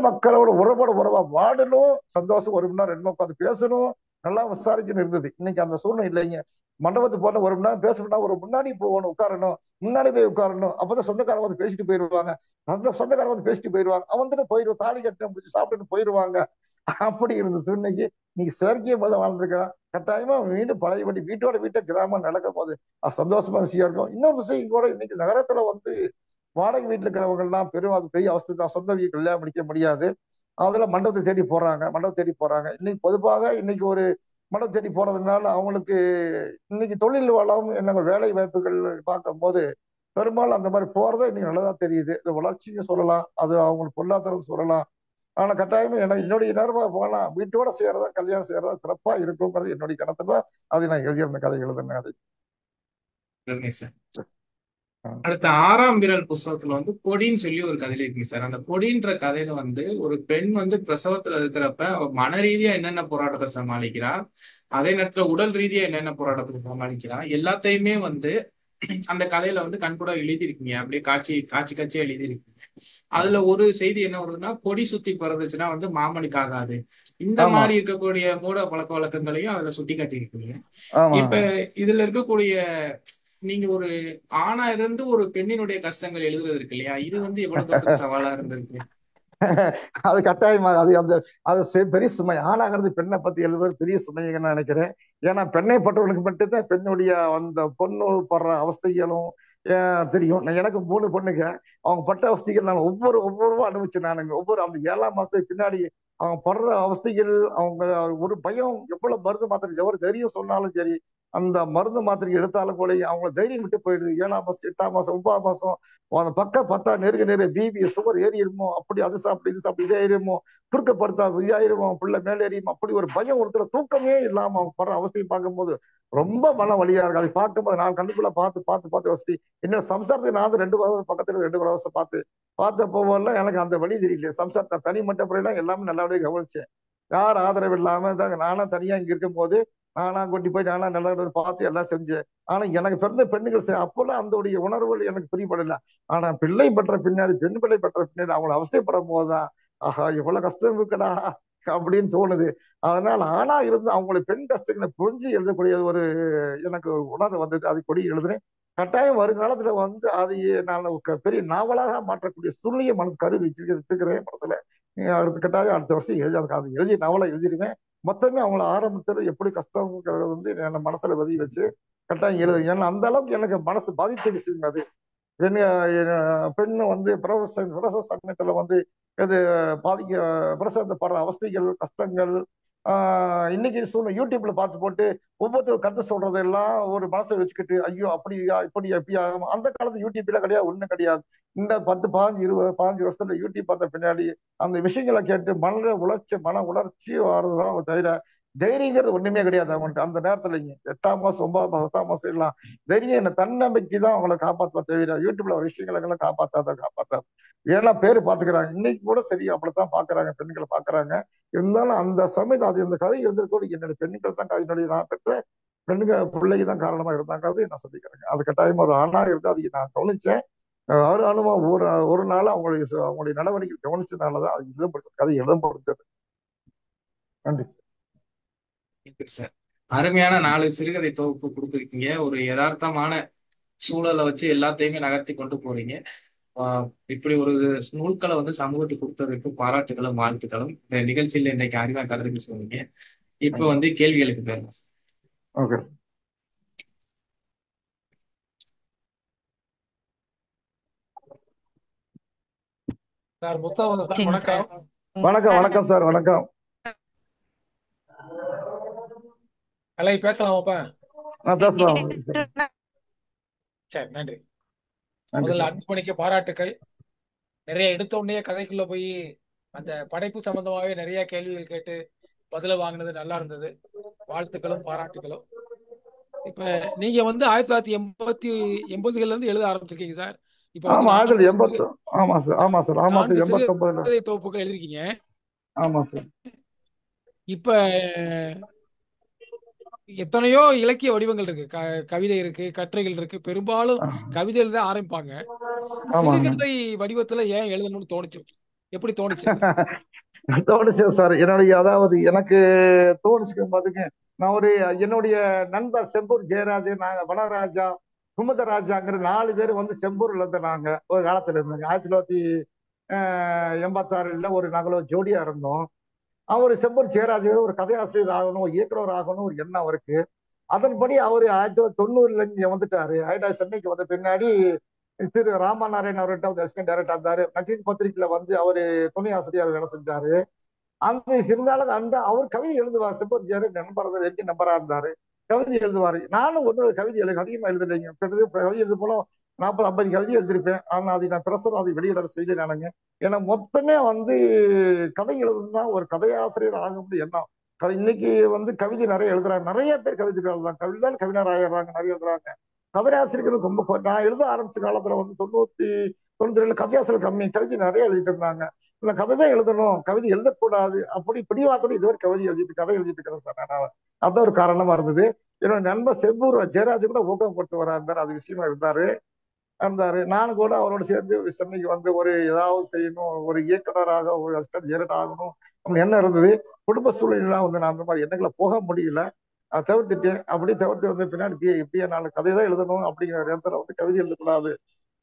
மக்களோட உறவோட உறவா வாடணும், சந்தோஷம் 1 மணி நேரம் 2 மணி நேரம் உட்காந்து பேசணும், நல்லா விசாரிக்கணும் இருந்தது. இன்னைக்கு அந்த சூழ்நிலை இல்லைங்க. மண்டபத்துக்கு போன 1 மணி நேரம் பேசணும்னா ஒரு முன்னாடி போகணும், உட்காரணும், முன்னாடி போய் உட்காரணும். அப்பதான் சொந்தக்காரங்க வந்து பேசிட்டு போயிடுவாங்க. அந்த சொந்தக்காரங்க வந்து பேசிட்டு போயிடுவாங்க. அவன் வந்துட்டு போயிடுவான், தாலி கட்ட முடிச்சு சாப்பிட்டுட்டு போயிடுவாங்க. அப்படி இருந்த சூழ்நிலைக்கு நீங்க செயற்கையை போல வாழ்ந்துருக்கலாம். கட்டாயமா மீண்டும் பழையபடி வீட்டை கிராமம் நடக்கும் போது அது சந்தோஷமா விஷயம் இருக்கும். இன்னொரு விஷயம் கூட இன்னைக்கு நகரத்துல வந்து வாடகை வீட்டுல இருக்கிறவங்க எல்லாம் பெரும் அது பெரிய அவஸ்தை தான். சொந்த வீட்டு கல்யாணம் முடிக்க முடியாது. அதுல மண்டபத்தை தேடி போறாங்க. இன்னைக்கு பொதுவாக இன்னைக்கு ஒரு மண்டபம் தேடி போறதுனால அவங்களுக்கு இன்னைக்கு தொழில் வளம் என்ன வேலை வாய்ப்புகள் பார்க்கும் போது பெரும்பாலும் அந்த மாதிரி போறதை இன்னைக்கு நல்லதா தெரியுது. இந்த வளர்ச்சின்னு சொல்லலாம், அது அவங்களுக்கு பொருளாதாரம் சொல்லலாம். ஆனா கட்டாயமா என்னுடைய நேரமா போகலாம், வீட்டோட செய்யறதா கல்யாணம் செய்யறதா சிறப்பா இருக்குங்கிறது என்னுடைய கணத்துல தான் அதை நான் எழுதியிருந்த கதை எழுதுனேன் அது. சரிங்க சார். அடுத்த 6ஆம் விரல் புஸ்தகத்துல வந்து பொடின்னு சொல்லி ஒரு கதையில இருக்குங்க சார். அந்த பொடின்ற கதையில வந்து ஒரு பெண் வந்து பிரசவத்துல இருக்கிறப்ப அவ மன ரீதியா என்னென்ன போராட்டத்தை சமாளிக்கிறா, அதே நேரத்துல உடல் ரீதியா என்னென்ன போராட்டத்தை சமாளிக்கிறா, எல்லாத்தையுமே வந்து அந்த கதையில வந்து கண்கூட எழுதியிருக்கீங்க. அப்படியே காட்சி காட்சி காட்சியா எழுதியிருக்கீங்க. அதுல ஒரு செய்தி என்ன வருதுன்னா, பொடி சுத்தி பிறந்துச்சுன்னா வந்து மாமனுக்கு ஆகாது. இந்த ஆமா மாதிரி இருக்கக்கூடிய மூட பழக்க வழக்கங்களையும் அதுல சுட்டி காட்டியிருக்கீங்க. ஆமா. இப்ப இதுல இருக்கக்கூடிய நீங்க ஒரு ஆணா இருந்து ஒரு பெண்ணினுடைய கஷ்டங்கள் எழுதுறது இருக்கு இல்லையா, இது வந்து எவ்வளவு தூரத்துக்கு சவாலா இருந்திருக்கு? அது கட்டாயமா அது அந்த பெரிய சுமை. ஆணாகிறது பெண்ணை பத்தி எழுதுவது பெரிய சுமைன்னு நான் நினைக்கிறேன். ஏன்னா பெண்ணை பட்டவனுக்கு மட்டும்தான் பெண்ணுடைய அந்த பொண்ணு படுற அவஸ்தைகளும் தெரியும். எனக்கு 3 பொண்ணுங்க. அவங்க பட்ட அவஸ்தைகள் நான் ஒவ்வொருவா அனுபவிச்சு நானுங்க. அந்த 7ஆம் மாசத்துக்கு பின்னாடி அவங்க படுற அவஸ்தைகள், அவங்க ஒரு பயம், எவ்வளவு மருந்து மாத்திரை எவ்வளவு தைரியம் சொன்னாலும் சரி, அந்த மருந்து மாத்திரை எடுத்தாலும் கூட அவங்க தைரியம் விட்டு போயிடுது. 7ஆம் மாசம் 8ஆம் மாசம் 9ஆம் மாசம் அந்த பக்கம் பார்த்தா நெருங்க பிபி சுகர் ஏறிடுமோ, அப்படி அது சாப்பிட்டு இது சாப்பிட்டு இதே ஏறிடுமோ, குறுக்கப்படுத்தா இதாயிருமோ, பிள்ளை மேலே ஏறியுமோ, அப்படி ஒரு பயம் ஒருத்தர தூக்கமே இல்லாம அவங்க படுற அவஸ்தையை பார்க்கும்போது ரொம்ப மன வலியா இருக்கு. அதை பார்க்கும்போது நான் கண்ணுக்குள்ள பார்த்து வசதி என்னோட சம்சாரத்துக்கு நான் 2 வருஷம் பக்கத்துல 2 வருஷம் பார்த்த போகல எனக்கு அந்த வழி தெரியல. சம்சாரத்தை தனி மட்ட முறையெல்லாம் எல்லாமே நல்லபடியாக கவனிச்சேன். யார் ஆதரவு இல்லாம நானா தனியா இங்க இருக்கும் போது நானா கொண்டு போய் நானா நல்ல பார்த்து எல்லாம் செஞ்சேன். ஆனா எனக்கு பிறந்த பெண்ணுகள் அப்பெல்லாம் அந்த உணர்வுகள் எனக்கு புரியப்படல. ஆனா பிள்ளை பெற்ற பின்னாடி பெண் பிள்ளை பெற்ற பின்னாடி அவங்களை அவசியப்படும் போதுதான் ஆஹா எவ்வளவு கஷ்டம் இருக்குடா அப்படின்னு தோணுது. அதனால ஆணா இருந்து அவங்களுடைய பெண் கஷ்டங்களை புரிஞ்சு எழுதக்கூடிய ஒரு எனக்கு உணர்வு வந்தது. அது கொடி எழுதுனேன். கட்டாயம் வருங்காலத்துல வந்து அதை நான் பெரிய நாவலாக மாற்றக்கூடிய சூழ்நிலையை மனசு கருவி வச்சிருக்கிறேன் மனசுல. கட்டாயம் அடுத்த வருஷம் அதை எழுதிய நாவலா எழுதிடுவேன். மொத்தமே அவங்கள ஆரம்பத்துல எப்படி கஷ்டங்கிறத வந்து என் மனசுல பதிய வச்சு கட்டாயம் எழுது. ஏன்னா அந்த அளவுக்கு எனக்கு மனசு பாதித்த விஷயம் அது. பெண் பெண்ணு வந்து பிரசவ சமயத்துல வந்து இது பாதிக்க பிரசவத்தை படுற அவஸ்தைகள் கஷ்டங்கள் இன்னைக்கு யூடியூப்ல பார்த்து போட்டு ஒவ்வொருத்தரும் கருத்து சொல்றது எல்லாம் ஒரு மனசை வச்சுக்கிட்டு ஐயோ அப்படியா இப்படி எப்படியா அந்த காலத்து யூடியூப்ல கிடையாது, ஒண்ணும் கிடையாது. இந்த 10 15 20 15 வருஷத்துல யூடியூப் பார்த்த பின்னாடி அந்த விஷயங்களை கேட்டு மன உணர்ச்சி வர்றதுதான் தவிர தைரியங்கிறது ஒண்ணுமே கிடையாது அவங்கள்ட்ட அந்த நேரத்துல. 8ஆம் மாசம் 9ஆம் மாசம் 10ஆம் மாசம் எல்லாம் தைரியம் என்ன தன்னம்பிக்கை தான் அவங்களை காப்பாற்ற தவிர யூடியூப்ல விஷயங்களை எல்லாம் காப்பாத்தாது. ஏன்னா பேரு பாத்துக்கிறாங்க. இன்னைக்கு கூட சரி அப்படித்தான் பாக்குறாங்க, பெண்களை பாக்குறாங்க. இருந்தாலும் அந்த சமயத்து அது இந்த கதை இருந்திருக்கோடு என்னுடைய பெண்கள் தான் என்னுடைய நான் பெற்ற பெண்கள் பிள்ளைக்கு தான் காரணமா இருந்தாங்கிறது நான் சொல்லிக்கிறேங்க. அது கட்டாயமா ஒரு ஆணா இருந்து அதை நான் கவனிச்சேன். ஒரு அனுபவம் ஒரு ஒரு நாள் அவங்களுடைய நடவடிக்கை கவனிச்சதுனாலதான் அது கதை எழுதப்படுத்தது. நன்றி சார். அருமையான 4 சிறுகதை தொகுப்பு கொடுத்துருக்கீங்க. ஒரு யதார்த்தமான சூழலை வச்சு எல்லாத்தையுமே நகர்த்தி கொண்டு போறீங்க. இப்படி ஒரு நூல்களை வந்து சமூகத்துக்கு கொடுத்ததற்கு பாராட்டுகளும் வாழ்த்துக்களும். இந்த நிகழ்ச்சியில இன்னைக்கு அறிவா கருத்துக்கள் சொன்னீங்க. இப்ப வந்து கேள்விகளுக்கு போயிடலாம் சார். Okay sir. முத்தவங்க சார், வணக்கம். வணக்கம். வணக்கம் சார். வணக்கம். கலை பேசலாமாப்பா? பேசலாம். சரி, நன்றி. முதல்ல அன்புமணிக்கு பாராட்டுக்கள். நிறைய எடுத்த உடனே கதைக்குள்ள போய் அந்த படைப்பு சம்பந்தமாவே நிறைய கேள்விகள் கேட்டு பதில வாங்கினது நல்லா இருந்தது. வாழ்த்துக்களும் பாராட்டுகளும். இப்ப நீங்க வந்து 1980கள்ல இருந்து எழுத ஆரம்பிச்சிருக்கீங்க சார். இப்ப ஆமா 1980. ஆமா சார். ஆமா சார். 1989 தொகுப்புகள் எழுதிருக்கீங்க. ஆமா சார். இப்ப எத்தனையோ இலக்கிய வடிவங்கள் இருக்கு. கவிதை இருக்கு, கட்டுரைகள் இருக்கு. பெரும்பாலும் கவிதையில தான் ஆரம்பிப்பாங்க. சிறுகதை வடிவத்துல ஏன் எழுதணும்னு தோணுச்சு? எப்படி தோணுச்சு? தோணுச்சு சார். அதாவது எனக்கு தோணுச்சு பாத்துங்க. நான் என்னுடைய நண்பர் செம்பூர் ஜெயராஜ், நாங்க வனராஜா, குமுதராஜாங்கிற 4 பேர் வந்து செம்பூர்ல இருந்தாங்க. ஒரு காலத்துல இருந்தாங்க. 1986 நாங்களும் ஒரு ஜோடியா இருந்தோம். அவர் செம்பூர் ஜெயராஜ் ஒரு கதையாசிரியர் ஆகணும், இயக்குனர் ஆகணும் ஒரு எண்ணம் அவருக்கு. அதன்படி அவரு 1990 இங்க வந்துட்டாரு. சென்னைக்கு வந்த பின்னாடி திரு ராமநாராயண் அவர்கிட்ட வந்து அசிஸ்டன்ட் டைரக்டர் இருந்தாரு. நக்கீன் பத்திரிகையில வந்து அவரு துணை ஆசிரியர் வேலை செஞ்சாரு. அந்த இருந்தாலும் அவர் கவிதை எழுதுவார். செம்பூர் ஜெயராஜ் நம்பரா இருந்தாரு. கவிதை எழுதுவாரு. நானும் கவிதை அதிகமா எழுதலைங்க. கவிதை எழுது போல 40-50 கவிதை எழுதிருப்பேன். ஆனா அதை நான் பிரசுரம் அதை வெளியிட செய்ய நானுங்க. ஏன்னா மொத்தமே வந்து கதை எழுதுனா ஒரு கதையாசிரியர் ஆகும்போது எண்ணம். இன்னைக்கு வந்து கவிதை நிறைய எழுதுறாங்க. நிறைய பேர் கவிதை எழுதுறாங்க. கவிஞர் ஆயிடுறாங்க, நிறைய எழுதுறாங்க. கதையாசிரியர்கள் ரொம்ப நான் எழுத ஆரம்பிச்ச காலத்துல வந்து 90-92 கதையாசிரியர் கம்மி. கவிதை நிறைய எழுதிட்டு இருந்தாங்க. இந்த கதை தான் எழுதணும், கவிதை எழுதக்கூடாது அப்படி பிடிவாதத்துல இதுவரை கதை எழுதிட்டு இருக்கிறேன் சார். நான் அதான் ஒரு காரணமா இருந்தது. என்னோட நண்பர் செம்பூர் ஜெயராஜ் கூட ஊக்கப்படுத்துவரா இருந்தார். அது விஷயமா இருந்தாரு. நானும் கூட அவரோட சேர்ந்து சென்னைக்கு வந்து ஏதாவது செய்யணும், ஒரு இயக்குனராக, ஒரு அசிஸ்டன்ட் டைரக்டர் ஆகணும் அப்படின்னு எண்ணம் இருந்தது. குடும்ப சூழ்நிலாம் வந்து நான் அந்த மாதிரி எண்ணங்களை போக முடியல. தவிர்த்துட்டேன். அப்படி தவிர்த்து வந்து பின்னாடி இப்படியே நான் கதை தான் எழுதணும் அப்படிங்கிற இடத்துல வந்து கவிதை எழுதக்கூடாது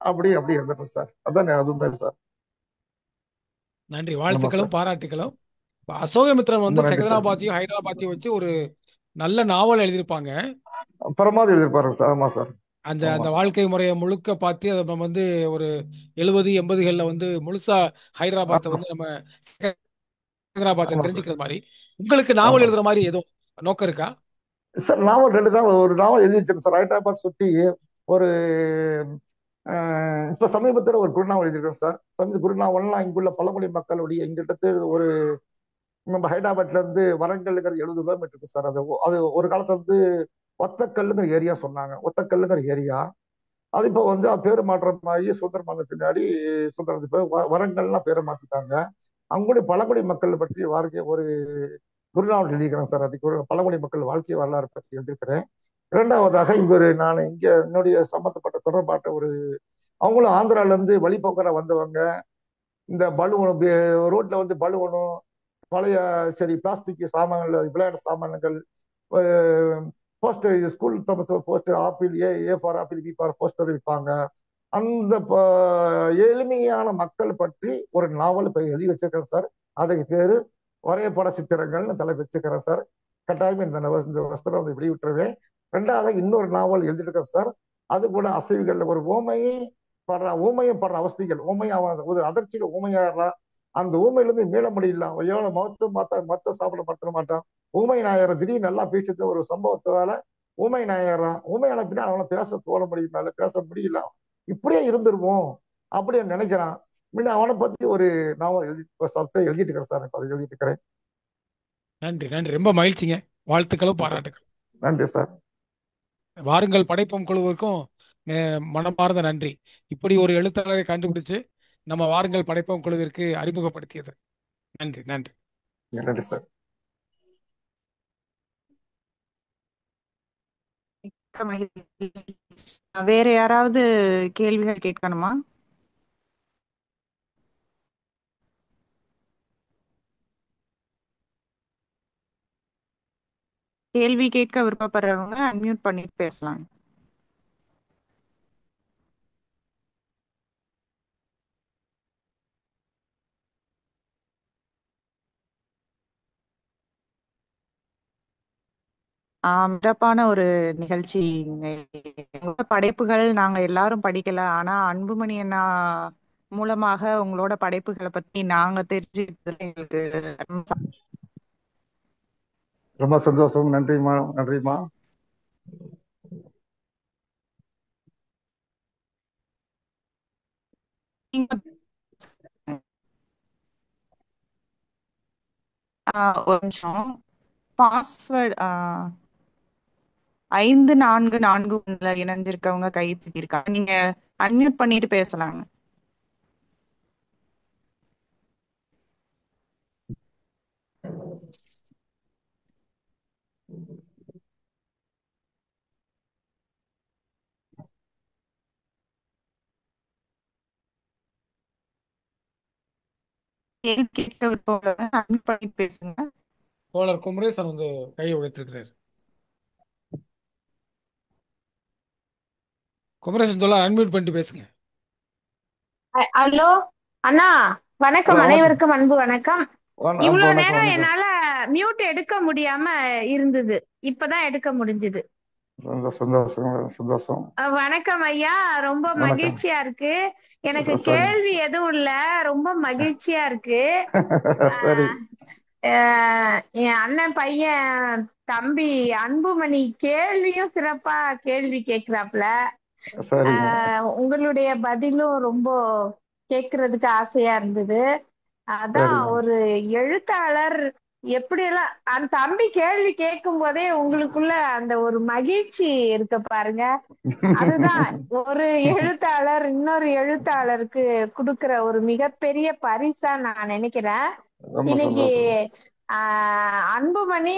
அப்படி இருந்துட்டேன் சார். அதான் அதுதான் சார். நன்றி. வாழ்த்துக்களும் பாராட்டுகளும். அசோகமித்ரன் வந்து செகந்தராபாத்தையும் ஹைதராபாத்தையும் வச்சு ஒரு நல்ல நாவல் எழுதியிருப்பாங்க. பிரமாதம் எழுதியிருப்பாரு சார். ஆமா சார். அந்த வாழ்க்கை முறையை முழுக்க பார்த்து அதை வந்து ஒரு 70-80கள்ல வந்து முழுசா ஹைதராபாத்தை வந்து நம்ம ஹைதராபாத்தை தெரிஞ்சுக்கிற மாதிரி. உங்களுக்கு நாவல் எழுதுற மாதிரி ஏதோ நோக்கம் இருக்கா சார்? நாவல் 2 தான். ஒரு நாவல் எழுதி வச்சிருக்கேன் சார். ஹைதராபாத் சுற்றி ஒரு இப்ப சமீபத்தில் ஒரு குறுநாவல் எழுதியிருக்கேன் சார். குறுநாவல்லாம் இங்குள்ள பழங்குடி மக்களுடைய இங்கிட்ட நம்ம ஹைதராபாத்ல இருந்து வரங்கல்ங்கிற 70 கிலோமீட்டருக்கு சார். அது ஒரு காலத்துல வந்து ஒத்தக்கல்லுங்கிற ஏரியா சொன்னாங்க. ஒத்தக்கல்லுங்கிற ஏரியா அது இப்போ வந்து பேரு மாற்றமாகி சுதந்திரமான பின்னாடி சுதந்திரத்துக்கு பேர் வரங்கள்லாம் பேரை மாத்திட்டாங்க. அங்குடைய பழங்குடி மக்கள் பற்றி ஒரு குறுநாவல் எழுதிக்கிறேன் சார். அதுக்கு பழங்குடி மக்கள் வாழ்க்கை வரலாறு பற்றி எழுதியிருக்கிறேன். இரண்டாவதாக நான் இங்க என்னுடைய சம்பந்தப்பட்ட தொடர்பாட்ட அவங்களும் ஆந்திரால இருந்து வழிபோக்கரா வந்தவங்க. இந்த பலூன் ரோட்ல வந்து பலூனும் பழைய பிளாஸ்டிக் சாமான்கள், விளையாட்டு சாமான்கள், poster, school poster, apple A for apple, B for poster விற்பாங்க. அந்த எளிமையான மக்கள் பற்றி ஒரு நாவல் இப்ப எழுதி வச்சிருக்கேன் சார். அதுக்கு பேரு வரையப்பட சித்திரங்கள்னு தலைப்பு வச்சிருக்கிறேன் சார். கட்டாயம் இந்த வஸ்திரம் வந்து வெளியிட்டுருவேன். ரெண்டாவது இன்னொரு நாவல் எழுதிருக்கேன் சார். அது கூட அசைவுகள்ல ஒரு ஊமையம் படுற அவஸ்தைகள், ஒரு அதிர்ச்சியில ஊமையாடுறா. அந்த ஊமையில இருந்து மீள முடியல. எவ்வளவு மொத்த சாப்பிட மாட்ட மாட்டான். ஊமை நாயர் திடீர்னு நல்லா பேசிட்டு ஒரு சம்பவத்தால ஊமை நாயறான். ஊமையான பின்னாடி அவனை பேச தோண முடியல, பேச முடியல. இப்படியே இருந்துருவோம் அப்படின்னு நினைக்கிறான். முன்ன அவனை பத்தி ஒரு நாவல் எழுதிட்டு இருக்கிறேன் சார். அதை எழுதிட்டு இருக்கிறேன். நன்றி. ரொம்ப மகிழ்ச்சிங்க. வாழ்த்துக்களும் பாராட்டுகள். நன்றி சார். வாருங்கள் படைப்பம் குழுவிற்கும் மனமார்ந்த நன்றி. இப்படி ஒரு எழுத்தாளரை கண்டுபிடிச்சு நம்ம வாருங்கள் படைப்போம் குழுவிற்கு அறிமுகப்படுத்தியது. நன்றி நன்றி. நன்றி சார். மிக்க மகிழ்ச்சி. வேற யாராவது கேள்விகள் கேட்கணுமா? கேள்வி கேட்க விருப்பப்படுறவங்க அன்மியூட் பண்ணிட்டு பேசலாம். சிறப்பான ஒரு நிகழ்ச்சி. உங்களோட படைப்புகள் நாங்க எல்லாரும் படிக்கல, ஆனா அன்புமணி அண்ணா மூலமாக உங்களோட படைப்புகளை பத்தி நாங்க தெரிஞ்சுக்கிட்டது எங்களுக்கு ரொம்ப சந்தோஷம். நன்றிம்மா, நன்றிம்மா. ஒரு நிமிஷம். பாஸ்வேர்டு 5441 இணைஞ்சிருக்கவங்க கை தூக்கியிருக்காங்க. நீங்க அன்மியூட் பண்ணிட்டு பேசலாங்க. கேள்வி கேட்க விருப்பம் அன்மியூட் பண்ணிட்டு பேசுங்க. தோழர் குமரேசன் வந்து கையை உழைத்திருக்கிறார். குமரேசன் தோழர் அன்மியூட் பண்ணிட்டு பேசுங்க. ஹலோ அண்ணா, வணக்கம். அனைவருக்கும் அன்பு வணக்கம். இவ்வளவு நேரம் என்னால மியூட் எடுக்க முடியாம இருந்தது, இப்பதான் எடுக்க முடிஞ்சது. சந்தோஷம். வணக்கம் ஐயா, ரொம்ப மகிழ்ச்சியா இருக்கு. எனக்கு கேள்வி எதுவும் இல்ல, ரொம்ப மகிழ்ச்சியா இருக்கு. என் அண்ணன் பையன் தம்பி அன்புமணி கேள்வியும் சிறப்பா கேள்வி கேக்குறாப்ல. உங்களுடைய பதிலும் ரொம்ப கேக்குறதுக்கு ஆசையா இருந்தது. அதான் ஒரு எழுத்தாளர் எப்படியெல்லாம் அந்த தம்பி கேள்வி கேட்கும் போதே உங்களுக்குள்ள அந்த ஒரு மகிழ்ச்சி இருக்க பாருங்க. அதுதான் ஒரு எழுத்தாளர் இன்னொரு எழுத்தாளருக்கு கொடுக்கிற ஒரு மிகப்பெரிய பரிசா நான் நினைக்கிறேன். இன்னைக்கு அன்புமணி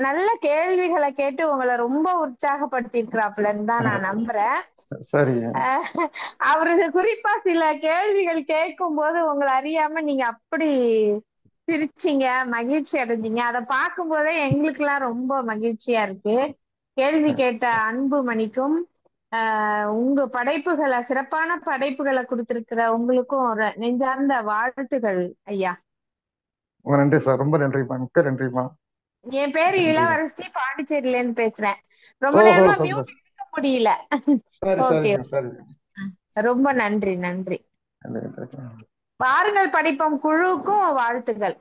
நல்ல கேள்விகளை கேட்டு உங்களை ரொம்ப உற்சாகப்படுத்தி இருக்கிறாப்லன்னு தான் நான் நம்புறேன். அவருக்கு குறிப்பா சில கேள்விகள் கேட்கும் போது உங்களை அறியாம நீங்க அப்படி சிரிச்சீங்க, மகிழ்ச்சி அடைஞ்சீங்க. அதை பார்க்கும் போதே எங்களுக்கு எல்லாம் ரொம்ப மகிழ்ச்சியா இருக்கு. கேள்வி கேட்ட அன்புமணிக்கும் உங்க படைப்புகளை, சிறப்பான படைப்புகளை கொடுத்திருக்கிற உங்களுக்கும் நெஞ்சார்ந்த வாழ்த்துகள் ஐயா. நன்றி சார், ரொம்ப நன்றிமா, மிக்க நன்றிமா. என் பேரு இளவரசி, பாண்டிச்சேரியில இருந்து பேசுறேன். ரொம்ப நேரமா மியூட் எடுக்க முடியல. ரொம்ப நன்றி நன்றி. வாருங்கள் படிப்போம் குழுவுக்கும் வாழ்த்துக்கள்.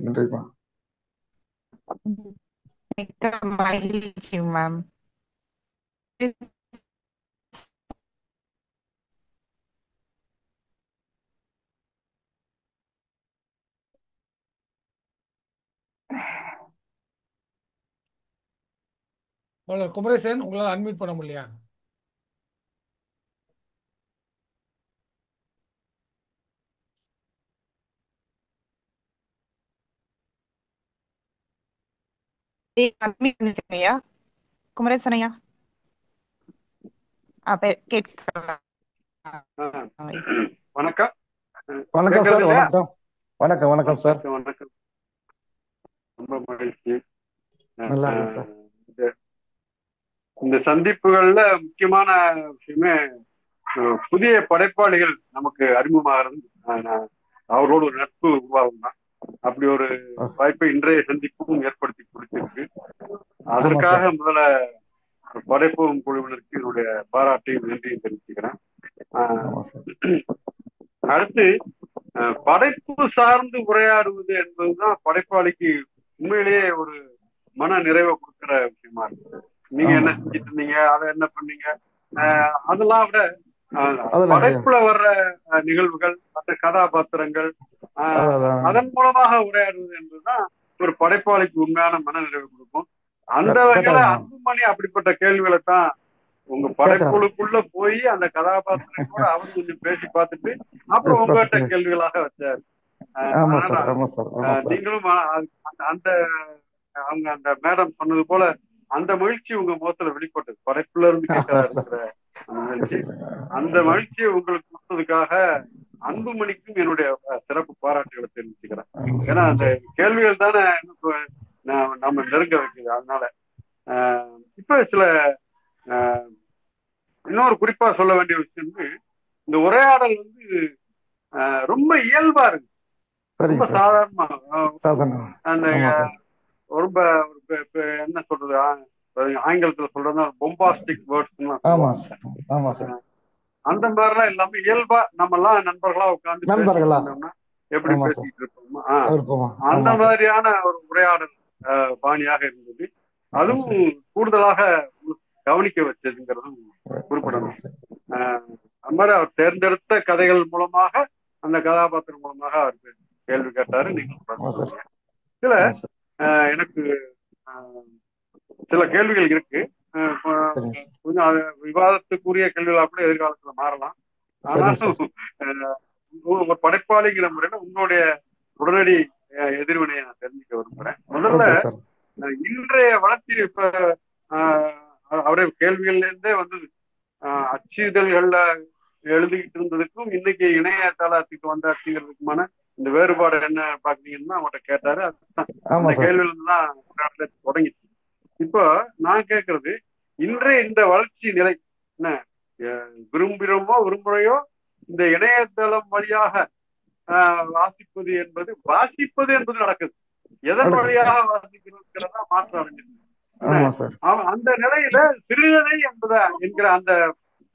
நன்றிமா. மிக்க மகிழ்ச்சி மேம். குமரேசன் உங்களால அன்மியூட் பண்ண முடியலையா? குமரேசன் ஐயா வணக்கம். வணக்கம் சார். வணக்கம் வணக்கம் வணக்கம் சார். வணக்கம். ரொம்ப மகிழ்ச்சி. நல்லா இருக்கு சார். இந்த சந்திப்புகள்ல முக்கியமான விஷயமே புதிய படைப்பாளிகள் நமக்கு அறிமுகமாகிறது, அவரோட ஒரு நட்பு உருவாகும் தான். அப்படி ஒரு வாய்ப்பை இன்றைய சந்திப்பும் ஏற்படுத்தி கொடுத்திருக்கு. அதற்காக முதல்ல படைப்போம் குழுவினருக்கு என்னுடைய பாராட்டையும் நன்றியும் தெரிவிச்சுக்கிறேன். அடுத்து படைப்பு சார்ந்து உரையாடுவது என்பதுதான் படைப்பாளிக்கு உண்மையிலேயே ஒரு மன நிறைவை கொடுக்கிற விஷயமா இருக்கு. நீங்க என்ன செஞ்சுட்டு இருந்தீங்க, அதை என்ன பண்ணீங்க, அதெல்லாம் விட படைப்புல வர்ற நிகழ்வுகள், மற்ற கதாபாத்திரங்கள், அதன் மூலமாக உரையாடுவது என்பதுதான் ஒரு படைப்பாளிக்கு உண்மையான மன நிறைவை கொடுக்கும். அந்த வகையில அன்புமணி அப்படிப்பட்ட கேள்விகளை தான் உங்க கேட்டாரு. படைப்புகளுக்குள்ள போய் அந்த கதாபாத்திரங்களோட அவர் கொஞ்சம் பேசி பார்த்துட்டு அப்புறம் பேசி உங்ககிட்ட பார்த்துட்டு கேள்விகளாக வச்சாரு. ஆமா அதனால சார், ஆமா சார், ஆமா சார். நீங்களும் அந்த அவங்க அந்த மேடம் சொன்னது போல அந்த மகிழ்ச்சி உங்க முகத்துல வெளிப்பட்டது. படைப்புல இருந்து ஆமா கேட்கிறாருங்கிற சார். அந்த மகிழ்ச்சி. பேசிக்கிறேங்க. அந்த அதான். மகிழ்ச்சியை உங்களுக்கு கொடுத்ததுக்காக அன்புமணிக்கும் என்னுடைய சிறப்பு பாராட்டுகளை தெரிவிச்சுக்கிறேன். ஆமா ஏன்னா சார். அந்த கேள்விகள் தானே நம்ம நெருங்க வைக்குது. அதனால இப்ப சில இன்னொரு குறிப்பா சொல்ல வேண்டிய விஷயம் வந்து இந்த உரையாடல் வந்து ரொம்ப இயல்பா இருக்கு, சரிங்க ரொம்ப சார். சாதாரணமா சாதாரண. அந்த ஆமா சார். ரொம்ப என்ன சொல்றது ஆங்கிலத்துல சொல்றதுன்னா பொம்பாஸ்டிக் வேர்ட்ஸ் ஆமா சொல்லுவாங்க. சார், ஆமா சார். அந்த மாதிரிலாம் இல்லாம இயல்பா நம்ம எல்லாம் நண்பர்களா உட்கார்ந்து பேசிட்டு நண்பர்களா? இருந்தோம்னா எப்படி ஆமா சார். பேசிட்டு இருப்போமோ இருப்போமா? அந்த ஆமா சார். மாதிரியான ஒரு உரையாடல் பாணியாக இருந்தது. ஆமா அதுவும் சார். கூடுதலாக கவனிக்க வச்சதுங்கிறதும் குறிப்பிடணும். சரி சார். அது மாதிரி அவர் தேர்ந்தெடுத்த கதைகள் மூலமாக அந்த கதாபாத்திரம் மூலமாக அவர் கேள்வி கேட்டாரு. நீங்க ஆமா சார். சொன்னீங்க. இதுல ஆமா சார். எனக்கு சில கேள்விகள் இருக்கு. சரிங்க சார். கொஞ்சம் விவாதத்துக்குரிய கேள்விகளா கூட எதிர்காலத்துல மாறலாம். சரிங்க சார். ஆனாலும் ஒரு படைப்பாளிங்கிற முறையில உங்களுடைய உடனடி எதிர்வினையை நான் தெரிஞ்சுக்க விரும்புறேன். முதல்ல ஓகே சார். இன்றைய வளர்ச்சி இப்ப அவருடைய கேள்விகள்ல இருந்தே வந்து அச்சிதழ்கள்ல எழுதிக்கிட்டு இருந்ததுக்கும் இன்னைக்கு இணையதளத்துக்கு வந்தாச்சுங்கிறதுக்குமான இந்த வேறுபாடு என்ன பாக்குறீங்கன்னா அவங்கள்ட்ட கேட்டாரு. ஆமா அந்த சார். கேள்வியில தான் தொடங்கிச்சு. இப்போ நான் கேட்கறது இன்றைய இந்த வளர்ச்சி நிலை என்ன விரும்புகிறோமோ விரும்புறையோ இந்த இணையதளம் வழியாக வாசிப்பது என்பது நடக்குது. எதன் வழியாக வாசிக்கிறதுங்கிறதா மாற்றம் அடைஞ்சிருக்கு. ஆமா சார். அந்த நிலையில சிறுகதை என்கிற அந்த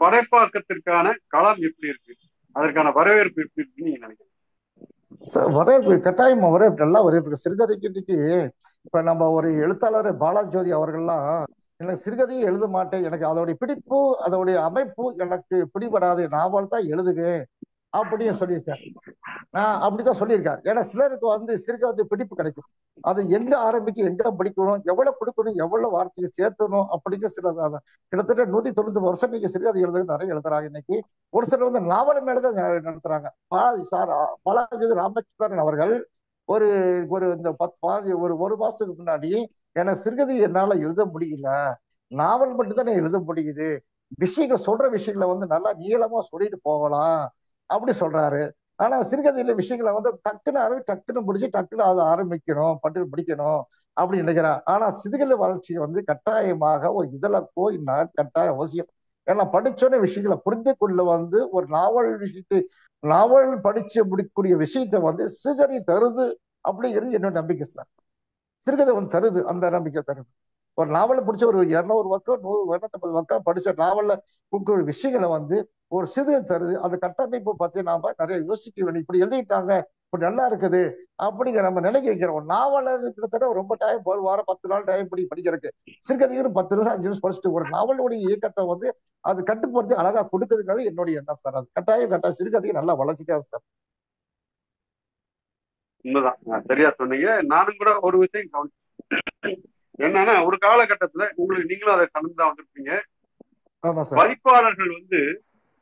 படைப்பாக்கத்திற்கான களம் எப்படி இருக்கு, அதற்கான வரவேற்பு எப்படி இருக்குன்னு நீங்க நினைக்கிறீங்க? சார் வரவேற்பு கட்டாயமா வரவேற்பு, நல்லா வரவேற்பு. சிறுகதைக்கு இன்னைக்கு இப்ப நம்ம ஒரு எழுத்தாளர் பாலாஜோதி அவர்கள்லாம் எனக்கு சிறுகதையை எழுத மாட்டேன், எனக்கு அதோடைய பிடிப்பு அதோடைய அமைப்பு எனக்கு பிடிபடாது, நாவல் தான் எழுதுவேன் அப்படின்னு சொல்லியிருக்காரு. நான் அப்படிதான் சொல்லியிருக்காரு. ஏன்னா சிலருக்கு வந்து சிறுகதை பிடிப்பு கிடைக்கும், அது எங்க ஆரம்பிக்கும், எங்க படிக்கணும், எவ்வளவு கொடுக்கணும், எவ்வளவு வார்த்தையை சேர்த்தணும் அப்படிங்கிற சில கிட்டத்தட்ட 190 வருஷம் நீங்க சிறுகதை எழுதுறது நிறைய எழுதுறாங்க. இன்னைக்கு ஒரு சிலர் வந்து நாவல் மேலதான் நடத்துறாங்க. பாலாஜி ராமச்சந்திரன் அவர்கள் ஒரு இந்த ஒரு மாசத்துக்கு முன்னாடி எனக்கு சிறுகதை என்னால எழுத முடியல, நாவல் மட்டும்தான் எழுத முடியுது, விஷயங்கள் சொல்ற விஷயங்களை வந்து நல்லா நீளமா சொல்லிட்டு போகலாம் அப்படி சொல்றாரு. ஆனா சிறுகதையில விஷயங்களை வந்து டக்குன்னு முடிச்சு டக்குன்னு அதை ஆரம்பிக்கணும், பட்டு படிக்கணும் அப்படின்னு நினைக்கிறார். ஆனா சிறுகதை வளர்ச்சி வந்து கட்டாயமாக ஒரு இதழ போயின்னா கட்டாயம் அவசியம். ஏன்னா படிச்சோன்னே விஷயங்களை புரிந்து கொள்ள வந்து ஒரு நாவல் படிச்சு முடிக்கக்கூடிய விஷயத்த வந்து சிறுகதை தருது அப்படிங்கிறது என்னோட நம்பிக்கை சார். சிறுகதை வந்து தருது, அந்த நம்பிக்கை தருது. ஒரு நாவலை பிடிச்ச ஒரு 200 பக்கம் 150 பக்கம் படிச்ச நாவல்ல கொடுக்குற விஷயங்களை வந்து ஒரு சிறுகதை தருது. அந்த கட்டமைப்பு பத்தி நாம நிறைய யோசிக்க வேண்டிய, இப்படி எழுதிட்டாங்க இப்படி நல்லா இருக்குது அப்படிங்கிற நம்ம நினைக்க வைக்கிறோம். ஒரு நாவல கிட்டத்தட்ட ரொம்ப டைம், ஒரு வாரம் 10 நாள் டைம் படிக்கிறதுக்கு, சிறுகதைக்கு 10 நிமிஷம் 5 நிமிஷம் படிச்சுட்டு ஒரு நாவலுடைய இயக்கத்தை வந்து அது கட்டுப்படுத்தி அழகா கொடுக்குறதுங்கிறது என்னுடைய எண்ணம் சார். அது கட்டாயம் சிறுகதைக்கு நல்லா வளர்ச்சிதான் சார். உண்மைதான், சரியா சொன்னீங்க. நானும் கூட ஒரு விஷயம் கவனிச்சேன். என்னன்னா ஒரு காலகட்டத்துல உங்களுக்கு நீங்களும் அதை கடந்துதான் வந்திருப்பீங்க. பதிப்பாளர்கள் வந்து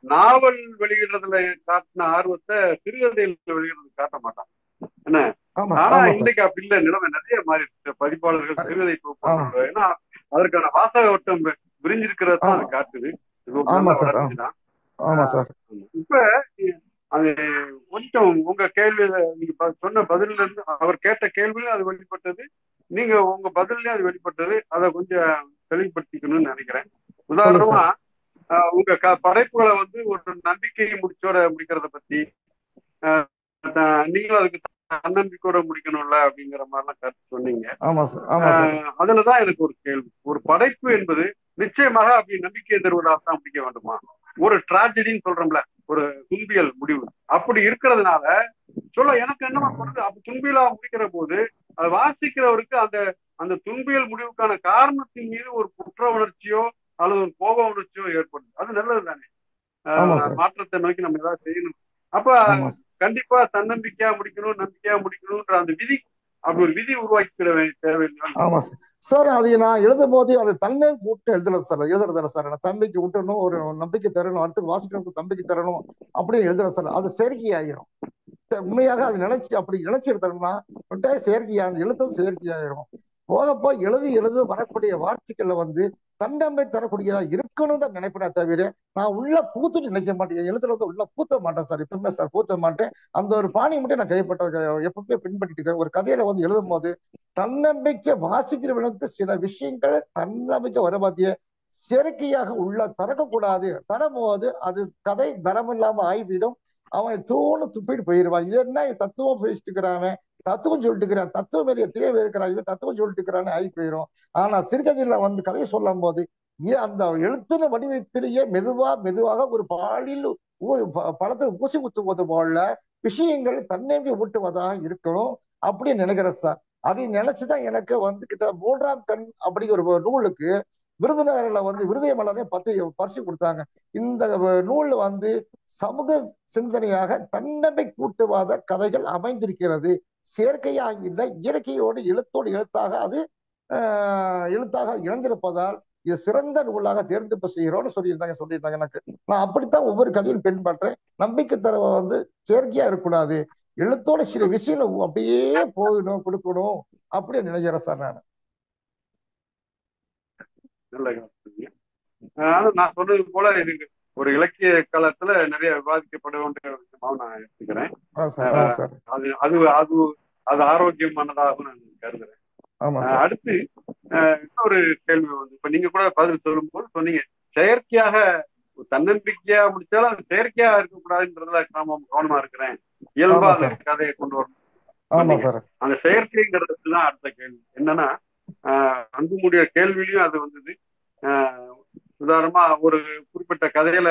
நாவல் வெளியிடுறதுல காட்டின ஆர்வத்தை சிறுகதையில் வெளியிடுறது காட்ட மாட்டாங்க என்ன. ஆனா இன்னைக்கு அப்படி இல்ல, நிலைமை நிறைய மாறி இருக்கு. பதிப்பாளர்கள் சிறுகதை போடுறாங்க. ஏன்னா அதற்கான வாசக வட்டம் விரிஞ்சிருக்கிறது தான் அது காட்டுது. வளர்ச்சிதான். இப்ப அது கொஞ்சம் உங்க கேள்வியில நீங்க சொன்ன பதில இருந்து அவர் கேட்ட கேள்வியில அது வெளிப்பட்டது, நீங்க உங்க பதிலையும் அது வெளிப்பட்டது. அதை கொஞ்சம் தெளிவுபடுத்திக்கணும்னு நினைக்கிறேன். உதாரணமா உங்க படைப்புகளை வந்து ஒரு நம்பிக்கையை முடிக்கிறத பத்தி நீங்களும் அதுக்கு தன்னம்பிக்கையோட முடிக்கணும்ல அப்படிங்கிற மாதிரிலாம் கருத்து சொன்னீங்க. அதுலதான் எனக்கு ஒரு கேள்வி, ஒரு படைப்பு என்பது நிச்சயமாக அப்படி நம்பிக்கை தருவதாக தான் முடிக்க வேண்டுமா? ஒரு டிராஜடின்னு சொல்றோம்ல, ஒரு துன்பியல் முடிவு அப்படி இருக்கிறதுனால எனக்கு என்னமா சொல்றது, அப்படி துன்பியலா முடிக்கிற போது அதை வாசிக்கிறவருக்கு அந்த துன்பியல் முடிவுக்கான காரணத்தின் மீது ஒரு குற்ற உணர்ச்சியோ அல்லது ஒரு கோப உணர்ச்சியோ ஏற்படுது. அது நல்லது தானே? மாற்றத்தை நோக்கி நம்ம ஏதாவது செய்யணும். அப்ப கண்டிப்பா தன்னம்பிக்கையா முடிக்கணும், நம்பிக்கையா முடிக்கணும்ன்ற அந்த விதி, அப்படி ஒரு விதி உருவாக்கிக்கிற தேவையில்லை. ஆமா சார் அது நான் எழுதும் போது அது தன்னை விட்டு எழுதல சார், எழுதுறதில்ல சார். நான் தம்பிக்கு விட்டணும், ஒரு நம்பிக்கை தரணும், அடுத்து வாசிக்கிறவங்களுக்கு நம்பிக்கை தரணும் அப்படின்னு எழுதுற சார். அது செயற்கை ஆயிரும். உண்மையாக அது நினைச்சு அப்படி நினைச்சு எடுத்தோம்னா செயற்கையா அந்த எழுத்தும் செயற்கையாயிரும். போக போய் எழுதி எழுத வரக்கூடிய வார்த்தைகள்ல தன்னம்பிக்கை தரக்கூடியதா இருக்கணும் தான் நினைப்பேனே தவிர நான் உள்ள பூத்து நினைக்க மாட்டேன். எழுத்துல உள்ள பூத்த மாட்டேன் சார், எப்பவுமே சார் பூத்த மாட்டேன். அந்த ஒரு பாணி மட்டும் நான் கைப்பற்ற எப்பவுமே பின்பற்றிட்டு இருக்கேன். ஒரு கதையில எழுதும் போது தன்னம்பிக்கை வாசிக்கிறவனுக்கு சில விஷயங்கள் தன்னம்பிக்கை வர மாத்திய செயற்கையாக உள்ள தரக்கூடாது. தரம்போது அது கதை தரம் இல்லாம ஆய்விடும். அவன் தூணு துப்பிட்டு போயிடுவான். இது என்ன தத்துவம் பேசிட்டு இருக்கிறான், தத்துவம் சொல்லிட்டு இருக்கிறான், தத்துவம் மேலே தேவை இருக்கிறான், இவன் தத்துவம் சொல்லிட்டு இருக்கிறான்னு ஆகி போயிடும். ஆனா சிறுகதையில கதையை சொல்லும் போது அந்த எழுத்துன வடிவத்திலேயே மெதுவாக ஒரு பாலில் பழத்தை ஊசி குத்துவது போல விஷயங்கள் தன்னம்பி ஊட்டுவதாக இருக்கணும் அப்படின்னு நினைக்கிறேன் சார். அதை நினைச்சுதான் எனக்கு கிட்ட 3ஆம் கண் அப்படிங்கிற ஒரு நூலுக்கு விருதுநகர்ல விருதை மலரை 10 பரிசு கொடுத்தாங்க. இந்த நூல்ல சமூக சிந்தனையாக தன்னம்பிக்கை கூட்டுவாத கதைகள் அமைந்திருக்கிறது. செயற்கையாக இல்லை, இயற்கையோடு எழுத்தோடு எழுத்தாக அது எழுத்தாக இழந்திருப்பதால் இது சிறந்த நூலாக தேர்ந்தெடுப்பு செய்கிறோம்னு சொல்லியிருந்தாங்க எனக்கு. நான் அப்படித்தான் ஒவ்வொரு கதையும் பின்பற்றேன். நம்பிக்கை தர செயற்கையா இருக்கக்கூடாது, எழுத்தோட சில விஷயங்கள் அப்படியே போகணும் கொடுக்கணும் அப்படின்னு நினைக்கிறேன் சார் நான். நான் சொன்னது போல இது ஒரு இலக்கிய காலத்துல நிறைய விவாதிக்கப்பட வேண்டிய விஷயமாவும் நான் எடுத்துக்கிறேன். அது அது அது அது ஆரோக்கியமானதாக நான் கருதுறேன். அடுத்து இன்னொரு கேள்வி இப்ப நீங்க கூட பதில் சொல்லும் போது சொன்னீங்க, செயற்கையாக தன்னம்பிக்கையா முடிச்சாலும் அது செயற்கையா இருக்கக்கூடாதுன்றதுல நாம கவனமா இருக்கிறேன், இயல்பா அந்த கதையை கொண்டு வரணும். அந்த செயற்கைங்கிறதுதான் அடுத்த கேள்வி என்னன்னா, அன்புமுடைய கேள்வியிலையும் அது வந்தது. உதாரணமா ஒரு குறிப்பிட்ட கதையில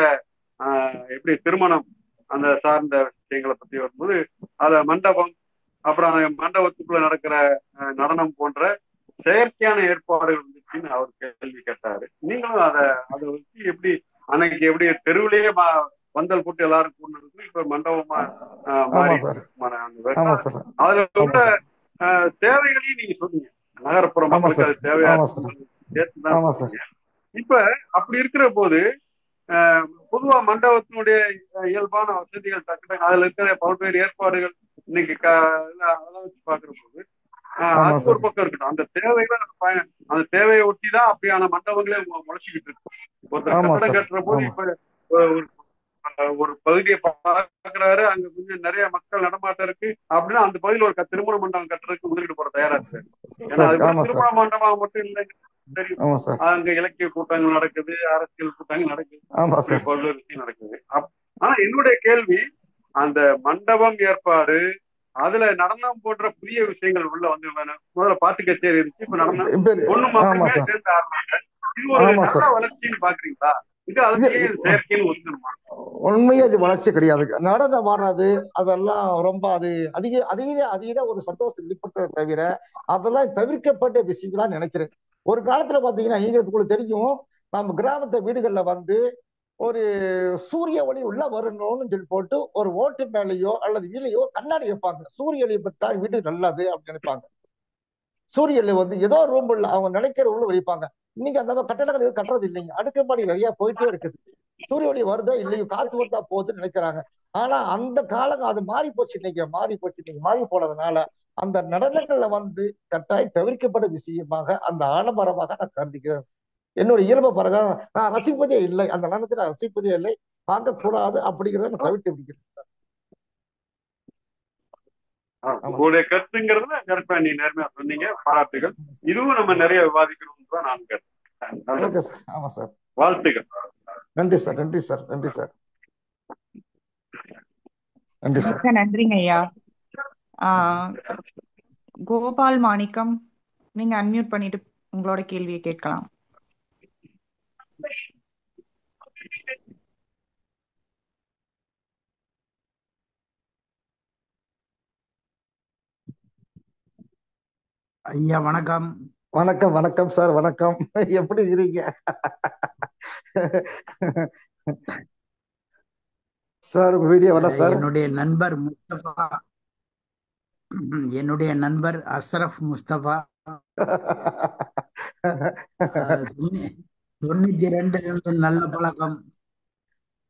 எப்படி திருமணம் அந்த சார்ந்த விஷயங்களை பத்தி வரும்போது அத மண்டபம், அப்புறம் மண்டபத்துக்குள்ள நடக்கிற நடனம் போன்ற செயற்கையான ஏற்பாடுகள் வந்துச்சுன்னு அவர் கேள்வி கேட்டாரு. நீங்களும் அதை வச்சு எப்படி அன்னைக்கு எப்படி தெருவிலேயே பந்தல் போட்டு எல்லாரும் கூடணும், இப்ப மண்டபமா மாறி அதுல உள்ள தேவைகளையும் நீங்க சொன்னீங்க. நகரப்புற மக்களுக்கு அது தேவையா சேர்த்துதான். இப்ப அப்படி இருக்கிற போது பொதுவா மண்டபத்தினுடைய இயல்பான வசதிகள் டக்கு அதுல இருக்கிற பல்வேறு ஏற்பாடுகள் இன்னைக்கு அதெல்லாம் வச்சு பாக்குற போது அது ஒரு பக்கம் இருக்கட்டும். அந்த தேவைகளை அந்த தேவையை ஒட்டிதான் அப்படியான மண்டபங்களே முளைச்சிக்கிட்டு இருக்கு. ஒருத்தர் கட்டடம் கட்டுற போது இப்ப ஒரு பகுதியை பாக்குறாரு, அங்க கொஞ்சம் நிறைய மக்கள் நடமாட்டம் இருக்கு அப்படின்னா அந்த பகுதியில் ஒரு திருமண மண்டபம் கட்டுறதுக்கு முதலீடு போற தயாரா இருக்கு. ஏன்னா அது திருமண மண்டபமா மட்டும் இல்லை, அங்க இலக்கிய கூட்டங்கள் நடக்குது, அரசியல் கூட்டங்கள் நடக்குது, பல்வேறு விஷயம் நடக்குது. ஆனா என்னுடைய கேள்வி, அந்த மண்டபம் ஏற்பாடு அதுல நடனம் போன்ற புதிய விஷயங்கள் உள்ள முதல்ல பாட்டு கச்சேரி இருந்துச்சு, இப்ப நடனம் பொண்ணு மாப்பிள்ளை சேர்ந்து ஆடுறாங்க. இது ஒரு நல்ல வளர்ச்சின்னு பாக்குறீங்களா? இது அதுக்கு செயற்கைன்னு ஒத்துக்கணுமா? உண்மையே அது வளர்ச்சி கிடையாது. நடனம் ஆடுறது அதெல்லாம் ரொம்ப அது அதிக ஒரு சந்தோஷம் வெளிப்படுத்த தவிர அதெல்லாம் தவிர்க்கப்பட்ட விஷயங்களா நினைக்கிறேன். ஒரு காலத்துல பாத்தீங்கன்னா நீங்க தெரியும், நம்ம கிராமத்து வீடுகள்ல ஒரு சூரிய ஒளி உள்ள வரணும்னு சொல்லி போட்டு ஒரு ஓட்டு மேலேயோ அல்லது வீலையோ கண்ணாடி வைப்பாங்க. சூரிய ஒளி பட்டா வீடு நல்லது அப்படின்னு நினைப்பாங்க. சூரிய ஒளி ஏதோ ரூம்ல அவங்க நினைக்கிற உள்ள வைப்பாங்க. இன்னைக்கு அந்த கட்டடங்கள் கட்டுறது இல்லைங்க, அடுக்குமாடி நிறைய போயிட்டே இருக்குது. சூரிய ஒளி வருதா இல்லையோ, காத்து வந்தா போகுதுன்னு நினைக்கிறாங்க. ஆனா அந்த காலம் அது மாறி போச்சு. இன்னைக்கு மாறி போனதுனால அந்த நடனங்கள்ல கட்டாயம் தவிர்க்கப்பட்ட விஷயமாக அந்த ஆடம்பரமாக நான் கருதுகிறேன். என்னுடைய இயல்பு பிறகு நான் ரசிப்பதே இல்லை, அந்த நடனத்தை நான் ரசிப்பதே இல்லை, பார்க்க கூடாது அப்படிங்கிறத நான் தவிர்த்து விடுகிறேன். உங்களுடைய கருத்துங்கிறதுல கரெக்டா நீ நேர்மையா சொன்னீங்க, பாராட்டுகள். இதுவும் நம்ம நிறைய விவாதிக்கணும்னு தான் நான் கேட்டேன். ஆமா சார், வாழ்த்துக்கள். நன்றி சார், நன்றி சார், நன்றி சார், நன்றி சார். நன்றிங்க ஐயா. கோபால் மாணிக்கம், நீங்க அன்மியூட் பண்ணிட்டு உங்களோட கேள்வியை கேட்கலாம். ஐயா வணக்கம். வணக்கம் வணக்கம் சார், வணக்கம். எப்படி இருக்கீங்க சார்? Video sir. என்னுடைய நண்பர் அஸ்ரஃப் முஸ்தபா $92 நல்ல பழக்கம்.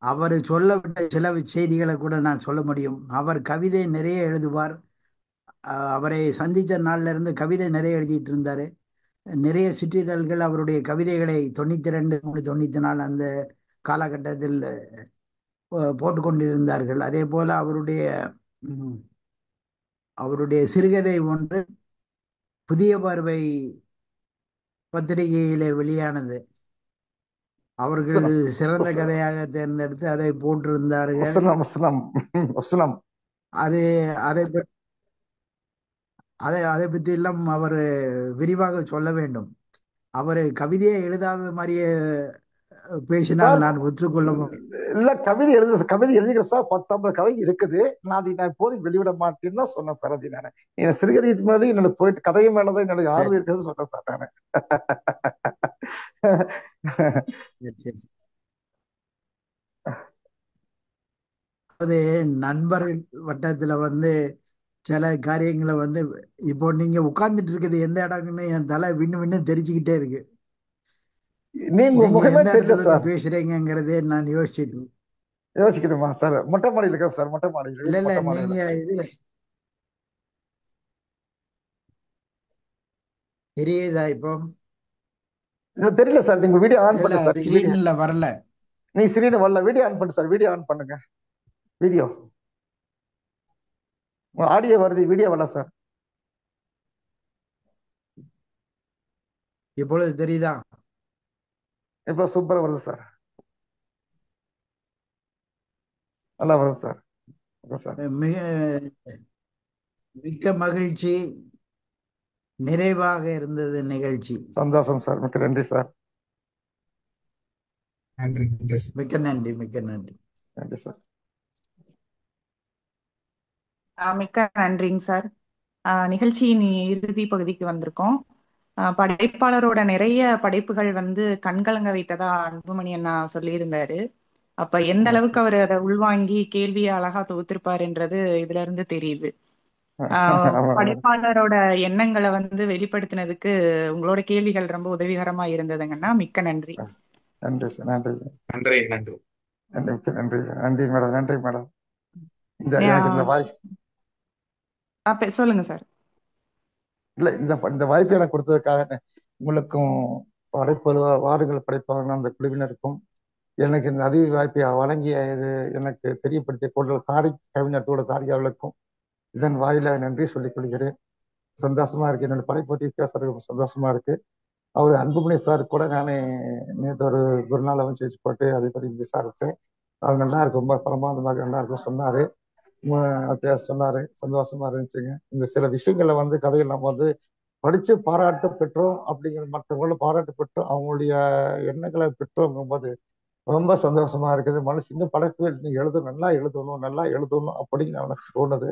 அவர் சொல்லவிட்ட சில செய்திகளை கூட நான் சொல்ல முடியும். அவர் கவிதை நிறைய எழுதுவார். அவரை சந்தித்த நாள்ல இருந்து கவிதை நிறைய எழுதிட்டு இருந்தாரு. நிறைய சிற்றிதழ்கள் அவருடைய கவிதைகளை 92, 94 அந்த காலகட்டத்தில் போட்டுக்கொண்டிருந்தார்கள். அதே போல அவருடைய சிறுகதை ஒன்று புதிய பார்வை பத்திரிகையிலே வெளியானது. அவர்கள் சிறந்த கதையாக தேர்ந்தெடுத்து அதை போட்டிருந்தார்கள். அது அதை பற்றி எல்லாம் அவர் விரிவாக சொல்ல வேண்டும். அவர் கவிதையை எழுதாத மாதிரியே பேசினால் நான் ஒத்துக்கொள்ள இல்ல. கவிதை எழுதுகிறேன் சார். 19 கதை இருக்குது. நான் இப்போதைக்கு வெளியிட மாட்டேன்னு தான் சொன்னேன் சார். அது நான் என் சிறுகதை மேலே என்னோட போயிட்டு கதையை மேலதான் என்னோட ஆர்வம் இருக்கிறது சொன்னேன் சார் நானு. அது நண்பர்கள் வட்டத்துல சில காரியங்களை இப்போ நீங்க உட்கார்ந்துட்டு இருக்குது எந்த இடம்னு என் தலை விண்ணு தெரிச்சுக்கிட்டே இருக்கு. நீங்க எந்த இடத்துல பேசுறீங்கிறதே நான் யோசிக்கணுமா சார்? மொட்டை மாடியில் இருக்கா சார்? மொட்டை மாடியில் இல்ல நீங்க இதுல தெரியுதா இப்போ? தெரியல சார். நீங்க வீடியோ ஆன் பண்ணுங்க சார். ஸ்கிரீன்ல வரல. நீ ஸ்கிரீன் வரல. வீடியோ ஆன் பண்ணு சார். வீடியோ ஆன் பண்ணுங்க. வீடியோ ஆடியோ வருது, வீடியோ வரல சார். இப்பொழுது தெரியுதா? இப்ப சூப்பரா வருது சார். நல்லா வருது சார். மிக்க மகிழ்ச்சி. நிறைவாக இருந்தது நிகழ்ச்சி. சந்தோஷம் சார். மிக்க நன்றி சார். மிக்க நன்றி. மிக்க நன்றி. நன்றி சார். மிக்க நன்றிங்க சார். நிகழ்ச்சியின் இறுதி பகுதிக்கு வந்திருக்கோம். படைப்பாளரோட நிறைய படைப்புகள் கண்கலங்க வைத்ததா அன்புமணி அண்ணா சொல்லியிருந்தாரு. அப்ப எந்த அளவுக்கு அவர் அதை உள்வாங்கி கேள்வியை அழகா தொகுத்திருப்பாருன்றது இதுல இருந்து தெரியுது. படைப்பாளரோட எண்ணங்களை வெளிப்படுத்தினதுக்கு உங்களோட கேள்விகள் ரொம்ப உதவிகரமா இருந்ததுங்கன்னா மிக்க நன்றி. நன்றி சார். நன்றி நன்றி. நன்றி. நன்றி. நன்றி மேடம். நன்றி மேடம். இந்த வாய்ப்பு சொல்லுங்க சார். இல்ல, இந்த வாய்ப்பை எனக்கு கொடுத்ததுக்காக உங்களுக்கும் வாருங்கள் படைப்பாளர் அந்த குழுவினருக்கும் எனக்கு இந்த அறிவு வாய்ப்பை வழங்கிய எனக்கு தெரியப்படுத்திய கூடுதல் கவிஞர் தாரிகாவுக்கும் இதன் வாயில நன்றி சொல்லிக் கொள்கிறேன். சந்தோஷமா இருக்கு. என்னோட படைப்பத்தி பேசுறது சந்தோஷமா இருக்கு. அவர் அன்புமணி சார் கூட நானே நேற்று ஒரு நாள் வச்சு போட்டு அதை பற்றி விசாரிச்சேன். அது நல்லா இருக்கு. ரொம்ப பிரமாதமாக நல்லா இருக்கும் சொன்னாரு. சந்தோஷமா இருந்துச்சுங்க. இந்த சில விஷயங்களை கதையில் நம்ம படிச்சு பாராட்டு பெற்றோம் அப்படிங்கிற மற்றவங்களும் பாராட்டு பெற்றோம் அவங்களுடைய எண்ணங்களை பெற்றோங்கும் போது ரொம்ப சந்தோஷமா இருக்குது. மனசு இன்னும் படைப்பு எழுதணும், நல்லா எழுதணும் அப்படின்னு எனக்கு தோணுது.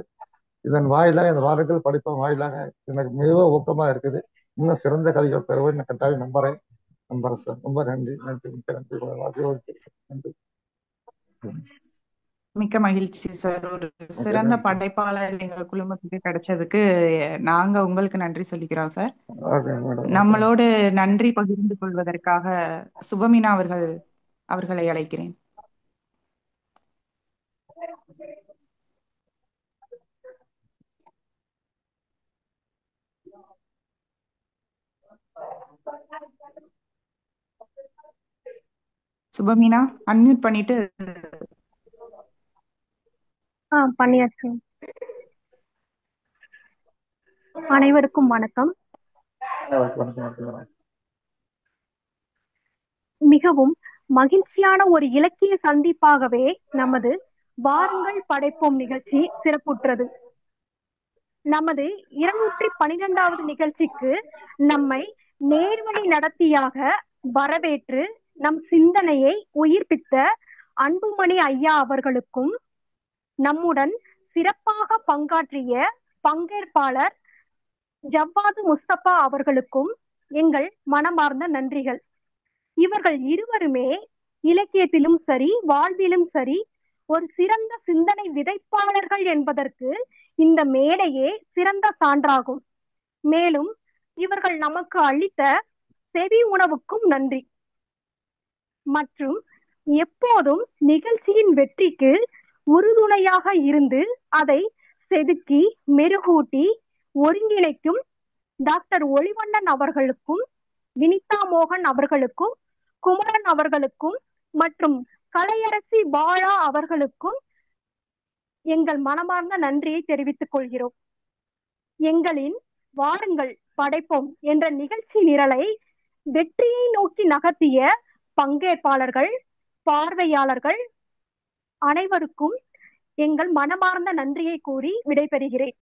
இதன் வாயிலாக இந்த வாரங்கள் படிப்ப வாயிலாக எனக்கு மிகவும் ஊக்கமா இருக்குது. இன்னும் சிறந்த கதைகள் பெறுவேன் நான் கட்டாயம் நம்புறேன் சார். ரொம்ப நன்றி. நன்றி. மிக்க மகிழ்ச்சி சார். ஒரு சிறந்த படைப்பாளர் எங்க குழுமத்துக்கு கிடைச்சதுக்கு நாங்க உங்களுக்கு நன்றி சொல்லிக்கிறோம் சார். நம்மளோடு நன்றி பகிர்ந்து கொள்வதற்காக சுபமீனா அவர்களை அழைக்கிறேன். சுபமீனா அன்மியூட் பண்ணிட்டு. பண்ணியாச்சு. அனைவருக்கும் வணக்கம். மிகவும் மகிழ்ச்சியான ஒரு இலக்கிய சந்திப்பாகவே நமது வாருங்கள் படைப்போம் நிகழ்ச்சி சிறப்புற்றது. நமது 212வது நிகழ்ச்சிக்கு நம்மை நேர்வழி நடத்தியாக வரவேற்று நம் சிந்தனையை உயிர்ப்பித்த அன்புமணி ஐயா அவர்களுக்கும் நம்முடன் சிறப்பாக பங்காற்றிய பங்கேற்பாளர் ஜவ்வாது முஸ்தபா அவர்களுக்கும் எங்கள் மனமார்ந்த நன்றிகள். இவர்கள் இருவருமே இலக்கியத்திலும் சரி வாழ்விலும் சரி ஒரு சிறந்த சிந்தனை விதைப்பாளர்கள் என்பதற்கு இந்த மேடையே சிறந்த சான்றாகும். மேலும் இவர்கள் நமக்கு அளித்த செவி உணவுக்கும் நன்றி. மற்றும் எப்போதும் நிகழ்ச்சியின் வெற்றிக்கு உறுதுணையாக இருந்து அதை செதுக்கி மெருகூட்டி ஒருங்கிணைக்கும் டாக்டர் ஒளிவண்ணன் அவர்களுக்கும், வினிதா மோகன் அவர்களுக்கும், குமரன் அவர்களுக்கும் மற்றும் கலையரசி பாலா அவர்களுக்கும் எங்கள் மனமார்ந்த நன்றியை தெரிவித்துக் கொள்கிறோம். எங்களின் வாருங்கள் படைப்போம் என்ற நிகழ்ச்சி நிரலை வெற்றியை நோக்கி நகர்த்திய பங்கேற்பாளர்கள், பார்வையாளர்கள் அனைவருக்கும் எங்கள் மனமார்ந்த நன்றியை கூறி விடைபெறுகிறேன்.